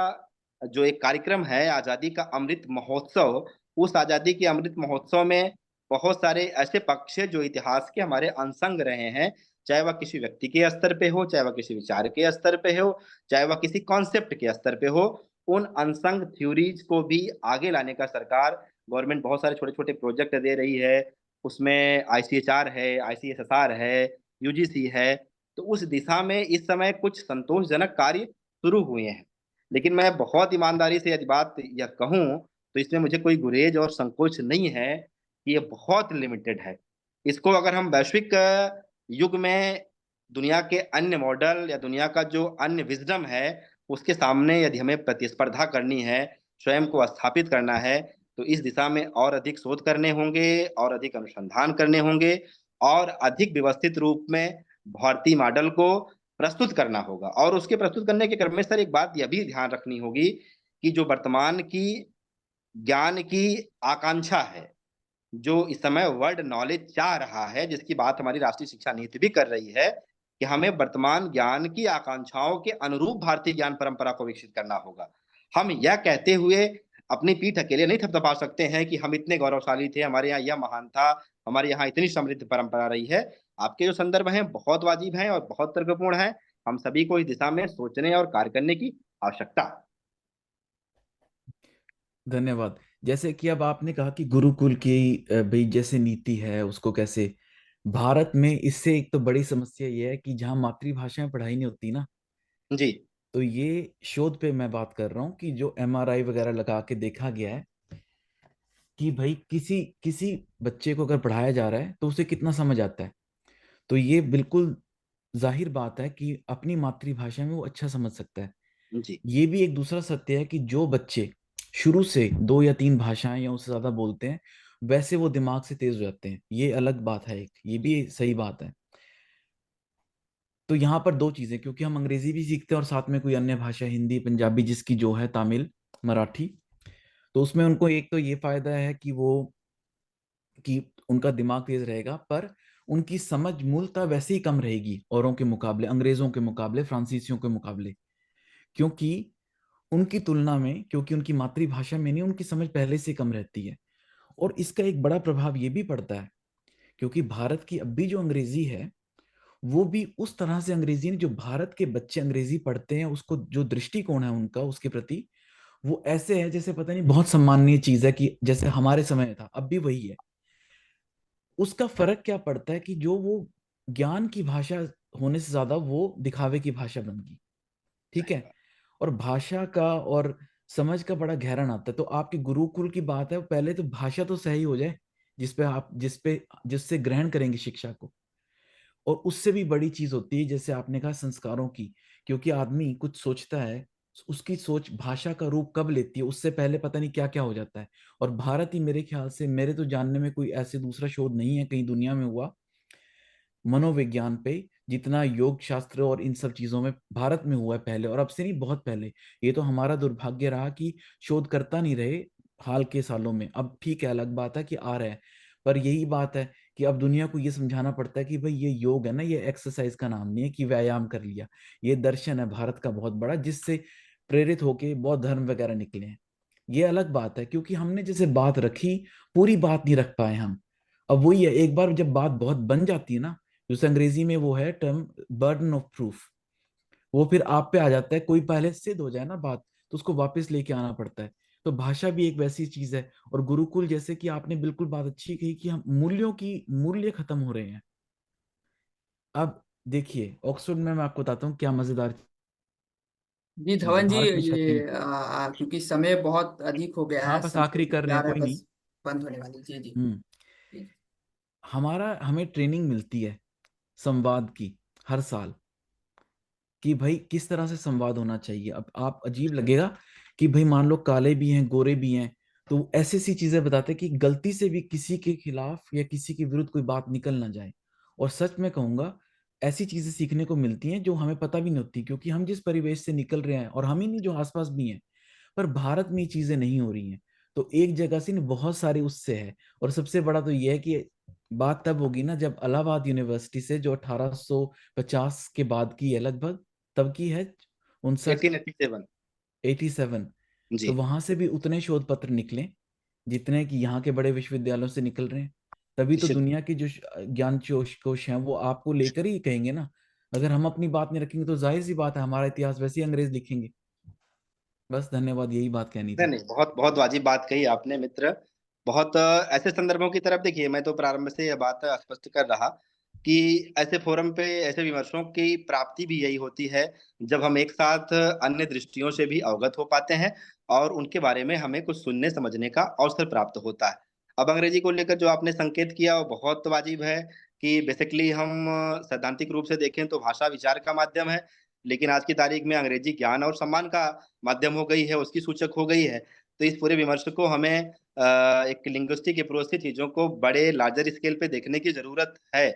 जो एक कार्यक्रम है, आज़ादी का अमृत महोत्सव, उस आज़ादी के अमृत महोत्सव में बहुत सारे ऐसे पक्ष हैं, जो इतिहास के हमारे अनसंग रहे हैं, चाहे वह किसी व्यक्ति के स्तर पे हो, चाहे वह किसी विचार के स्तर पे हो, चाहे वह किसी कॉन्सेप्ट के स्तर पे हो, उन अनसंग थ्योरीज को भी आगे लाने का सरकार, गवर्नमेंट बहुत सारे छोटे-छोटे प्रोजेक्ट दे रही है। उसमें आईसीएचआर है, आईसीएसएसआर है, यूजीसी है। तो उस दिशा में इस समय कुछ संतोषजनक कार्य शुरू हुए हैं। लेकिन मैं बहुत ईमानदारी से यदि बात यह कहूँ, तो इसमें मुझे कोई गुरेज और संकोच नहीं है कि ये बहुत लिमिटेड है। इसको अगर हम वैश्विक युग में दुनिया के अन्य मॉडल या दुनिया का जो अन्य विज़डम है, उसके सामने यदि हमें प्रतिस्पर्धा करनी है, स्वयं को स्थापित करना है, तो इस दिशा में और अधिक शोध करने होंगे और अधिक अनुसंधान करने होंगे और अधिक व्यवस्थित रूप में भारतीय मॉडल को प्रस्तुत करना होगा। और उसके प्रस्तुत करने के क्रम में सर एक बात यह भी ध्यान रखनी होगी कि जो वर्तमान की ज्ञान की आकांक्षा है, जो इस समय वर्ल्ड नॉलेज चाह रहा है, जिसकी बात हमारी राष्ट्रीय शिक्षा नीति भी कर रही है कि हमें वर्तमान ज्ञान की आकांक्षाओं के अनुरूप भारतीय ज्ञान परंपरा को विकसित करना होगा। हम यह कहते हुए अपनी पीठ अकेले नहीं थपथपा सकते हैं कि हम इतने गौरवशाली थे, हमारे यहाँ यह महान था, हमारे यहाँ इतनी समृद्ध परंपरा रही है। आपके जो संदर्भ हैं बहुत वाजिब हैं और बहुत तर्कपूर्ण हैं। हम सभी को इस दिशा में सोचने और कार्य करने की आवश्यकता है। धन्यवाद। जैसे कि अब आपने कहा कि गुरुकुल की भाई जैसे नीति है उसको कैसे भारत में, इससे एक तो बड़ी समस्या ये है कि जहाँ मातृभाषा में पढ़ाई नहीं होती ना, जी। तो ये शोध पे मैं बात कर रहा हूँ कि जो एमआरआई वगैरह लगा के देखा गया है कि भाई किसी किसी बच्चे को अगर पढ़ाया जा रहा है तो उसे कितना समझ आता है। तो ये बिल्कुल जाहिर बात है कि अपनी मातृभाषा में वो अच्छा समझ सकता है। जी। ये भी एक दूसरा सत्य है कि जो बच्चे शुरू से 2 या 3 भाषाएं या उससे ज्यादा बोलते हैं, वैसे वो दिमाग से तेज हो जाते हैं। ये अलग बात है, एक ये भी सही बात है। तो यहाँ पर दो चीजें, क्योंकि हम अंग्रेजी भी सीखते हैं और साथ में कोई अन्य भाषा, हिंदी, पंजाबी, जिसकी जो है, तमिल, मराठी, तो उसमें उनको एक तो ये फायदा है कि वो कि उनका दिमाग तेज रहेगा, पर उनकी समझ मूलतः वैसे ही कम रहेगी औरों के मुकाबले, अंग्रेजों के मुकाबले, फ्रांसीसियों के मुकाबले, क्योंकि उनकी तुलना में, क्योंकि उनकी मातृभाषा में नहीं, उनकी समझ पहले से कम रहती है। और इसका एक बड़ा प्रभाव ये भी पड़ता है क्योंकि भारत की अब भी जो अंग्रेजी है, वो भी उस तरह से अंग्रेजी नहीं, जो भारत के बच्चे अंग्रेजी पढ़ते हैं, उसको जो दृष्टिकोण है उनका उसके प्रति, वो ऐसे है जैसे पता नहीं बहुत सम्माननीय चीज है, कि जैसे हमारे समय में था, अब भी वही है। उसका फर्क क्या पड़ता है कि जो वो ज्ञान की भाषा होने से ज्यादा वो दिखावे की भाषा बन गई। ठीक सही है। बात। और भाषा का और समझ का बड़ा गहरा नाता है। तो आपके गुरुकुल की बात है, पहले तो भाषा तो सही हो जाए जिससे ग्रहण करेंगे शिक्षा को। और उससे भी बड़ी चीज होती है, जैसे आपने कहा, संस्कारों की। क्योंकि आदमी कुछ सोचता है, उसकी सोच भाषा का रूप कब लेती है, उससे पहले पता नहीं क्या क्या हो जाता है। और भारत ही, मेरे ख्याल से, मेरे तो जानने में कोई ऐसे दूसरा शोध नहीं है कहीं दुनिया में हुआ मनोविज्ञान पे, जितना योग शास्त्र और इन सब चीजों में भारत में हुआ है पहले, और अब से नहीं, बहुत पहले। ये तो हमारा दुर्भाग्य रहा कि शोध करता नहीं रहे हाल के सालों में। अब ठीक है, अलग बात है कि आ रहा है, पर यही बात है कि अब दुनिया को ये समझाना पड़ता है कि भाई ये योग है ना, ये एक्सरसाइज का नाम नहीं है कि व्यायाम कर लिया। ये दर्शन है भारत का बहुत बड़ा, जिससे प्रेरित होके बौद्ध धर्म वगैरह निकले हैं। ये अलग बात है, क्योंकि हमने जैसे बात रखी, पूरी बात नहीं रख पाए हम। अब वही है, एक बार जब बात बहुत बन जाती है ना, जैसे अंग्रेजी में वो है टर्म, बर्डन ऑफ प्रूफ, वो फिर आप पे आ जाता है। कोई पहले सिद्ध हो जाए ना बात, तो उसको वापस लेके आना पड़ता है। तो भाषा भी एक वैसी चीज है। और गुरुकुल, जैसे कि आपने बिल्कुल बात अच्छी कही कि हम मूल्य खत्म हो रहे हैं। अब देखिए, ऑक्सफोर्ड में मैं आपको बताता हूँ क्या मजेदार जी चीज है, धवन जी, भारत में शायद कहीं। ये क्योंकि समय बहुत अधिक हो गया हाँ, है, बस समय आखिरी कर रहे हैं, 11 कोई नहीं। बस बंद होने वाली। जी जी हम्म। जी। हमें ट्रेनिंग मिलती है संवाद की हर साल, कि भाई किस तरह से संवाद होना चाहिए। अब आप अजीब लगेगा कि भाई मान लो काले भी हैं, गोरे भी हैं, तो ऐसी सी चीजें बताते हैं कि गलती से भी किसी के खिलाफ या किसी के विरुद्ध कोई बात निकल ना जाए। और सच में कहूंगा, ऐसी चीजें सीखने को मिलती हैं जो हमें पता भी नहीं होती, क्योंकि हम जिस परिवेश से निकल रहे हैं, और हम ही नहीं, जो आसपास भी हैं, पर भारत में ये चीजें नहीं हो रही हैं। तो एक जगह से नहीं, बहुत सारी उससे है। और सबसे बड़ा तो ये है कि बात तब होगी ना जब इलाहाबाद यूनिवर्सिटी से, जो 1850 के बाद की है लगभग, तब की है, 59, 1887। 87, तो जी। वहां से भी उतने शोध पत्र निकले जितने कि यहाँ के बड़े विश्वविद्यालयों से निकल रहे हैं। तभी तो निश्चित। दुनिया की जो ज्ञान कोश हैं, वो आपको लेकर ही कहेंगे ना। अगर हम अपनी बात नहीं रखेंगे तो जाहिर सी बात है, हमारा इतिहास वैसे ही अंग्रेज लिखेंगे। बस, धन्यवाद, यही बात कहनी नहीं थी। नहीं, बहुत बहुत वाजिब बात कही आपने मित्र। बहुत ऐसे संदर्भों की तरफ देखिए, मैं तो प्रारंभ से यह बात स्पष्ट कर रहा कि ऐसे फोरम पे ऐसे विमर्शों की प्राप्ति भी यही होती है, जब हम एक साथ अन्य दृष्टियों से भी अवगत हो पाते हैं और उनके बारे में हमें कुछ सुनने समझने का अवसर प्राप्त होता है। अब अंग्रेजी को लेकर जो आपने संकेत किया वो बहुत वाजिब है कि बेसिकली हम सैद्धांतिक रूप से देखें तो भाषा विचार का माध्यम है, लेकिन आज की तारीख में अंग्रेजी ज्ञान और सम्मान का माध्यम हो गई है, उसकी सूचक हो गई है। तो इस पूरे विमर्श को हमें एक लिंग्विस्टिक अप्रोच से चीज़ों को बड़े लार्जर स्केल पे देखने की ज़रूरत है।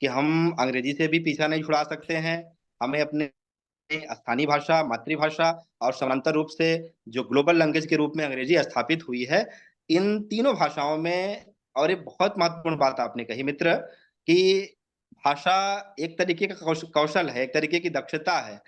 कि हम अंग्रेजी से भी पीछा नहीं छुड़ा सकते हैं। हमें अपने स्थानीय भाषा, मातृभाषा और समानांतर रूप से जो ग्लोबल लैंग्वेज के रूप में अंग्रेजी स्थापित हुई है, इन तीनों भाषाओं में और एक बहुत महत्वपूर्ण बात आपने कही मित्र कि भाषा एक तरीके का कौशल है, एक तरीके की दक्षता है।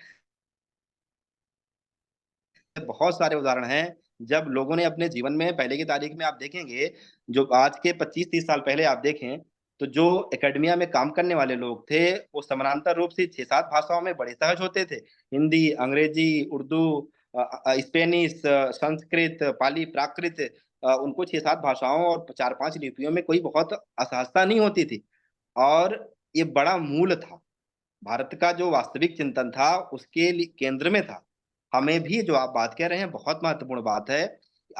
बहुत सारे उदाहरण हैं, जब लोगों ने अपने जीवन में पहले की तारीख में आप देखेंगे, जो आज के 25-30 साल पहले आप देखें, तो जो एकेडमिया में काम करने वाले लोग थे, वो समानांतर रूप से 6-7 भाषाओं में बड़े सहज होते थे। हिंदी, अंग्रेजी, उर्दू, स्पेनिश, संस्कृत, पाली, प्राकृत उनको 6-7 भाषाओं और 4-5 लिपियों में कोई बहुत असहजता नहीं होती थी और ये बड़ा मूल था। भारत का जो वास्तविक चिंतन था, उसके केंद्र में था। हमें भी जो आप बात कह रहे हैं, बहुत महत्वपूर्ण बात है।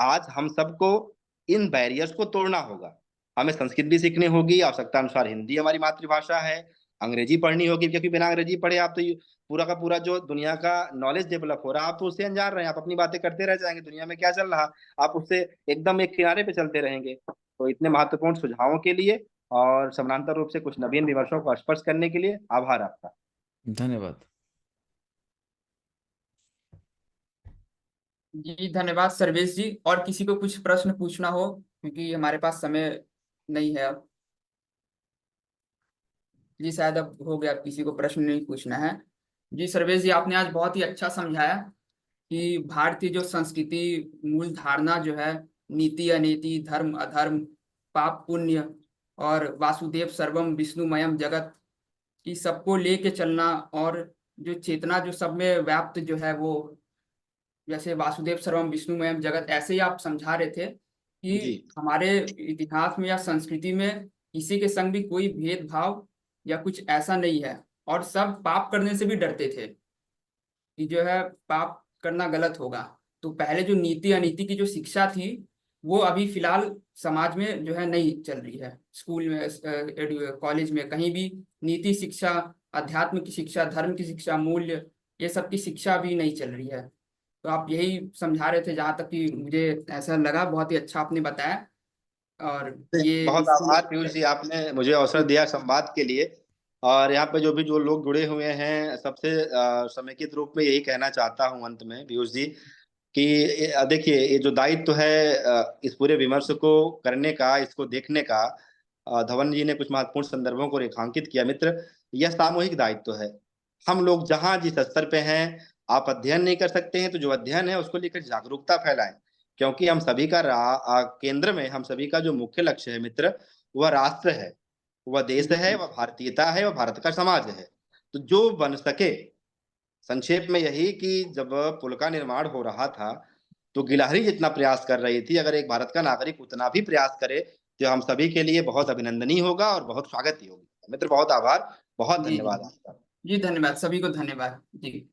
आज हम सबको इन बैरियर्स को तोड़ना होगा। हमें संस्कृत भी सीखनी होगी, आवश्यकता अनुसार हिंदी हमारी मातृभाषा है, अंग्रेजी पढ़नी होगी क्योंकि बिना अंग्रेजी पढ़े आप तो ये पूरा का पूरा जो दुनिया का नॉलेज डेवलप हो रहा है, आप तो उससे अनजान रहे हैं, आप अपनी बातें करते रह जाएँगे, दुनिया में क्या चल रहा, आप उससे एकदम एक किनारे पे चलते रहेंगे। तो इतने महत्वपूर्ण सुझावों के लिए और समानांतर रूप से कुछ नवीन विमर्शों को स्पर्श करने के लिए आभार आपका। धन्यवाद। जी धन्यवाद सर्वेश जी। और किसी को कुछ प्रश्न पूछना हो, क्योंकि हमारे पास समय नहीं है अब। जी शायद अब हो गया, अब किसी को प्रश्न नहीं पूछना है। जी सर्वेश जी, आपने आज बहुत ही अच्छा समझाया कि भारतीय जो संस्कृति मूल धारणा जो है, नीति अनीति, धर्म अधर्म, पाप पुण्य और वासुदेव सर्वम विष्णुमयम जगत की सबको लेके चलना, और जो चेतना जो सब में व्याप्त जो है वो, जैसे वासुदेव सर्वम विष्णुमयम जगत, ऐसे ही आप समझा रहे थे जी। कि हमारे इतिहास में या संस्कृति में किसी के संग भी कोई भेदभाव या कुछ ऐसा नहीं है, और सब पाप करने से भी डरते थे कि जो है पाप करना गलत होगा। तो पहले जो नीति अनीति की जो शिक्षा थी, वो अभी फिलहाल समाज में जो है नहीं चल रही है। स्कूल में, कॉलेज में, कहीं भी नीति शिक्षा, अध्यात्म की शिक्षा, धर्म की शिक्षा, मूल्य, ये सब की शिक्षा अभी नहीं चल रही है। तो आप यही समझा रहे थे, जहाँ तक कि मुझे ऐसा लगा। बहुत ही अच्छा आपने बताया। और ये बहुत इससे आभार पीयूष जी, आपने मुझे अवसर दिया संवाद के लिए। और यहाँ पे जो लोग जुड़े हुए हैं, सबसे समेकित रूप में यही कहना चाहता हूँ अंत में पीयूष जी कि देखिए ये जो दायित्व है इस पूरे विमर्श को करने का, इसको देखने का, धवन जी ने कुछ महत्वपूर्ण संदर्भों को रेखांकित किया मित्र। यह सामूहिक दायित्व है। हम लोग जहाँ जिस स्तर पे हैं, आप अध्ययन नहीं कर सकते हैं तो जो अध्ययन है उसको लेकर जागरूकता फैलाएं, क्योंकि हम सभी का केंद्र में हम सभी का जो मुख्य लक्ष्य है मित्र, वह राष्ट्र है, वह देश है, वह भारतीयता है, वह भारत का समाज है। तो जो बन सके, संक्षेप में यही कि जब पुल का निर्माण हो रहा था, तो गिलहरी जितना प्रयास कर रही थी, अगर एक भारत का नागरिक उतना भी प्रयास करे, तो हम सभी के लिए बहुत अभिनंदनीय होगा और बहुत स्वागत ही होगी। मित्र बहुत आभार, बहुत जी जी धन्यवाद आपका। जी धन्यवाद, सभी को धन्यवाद जी।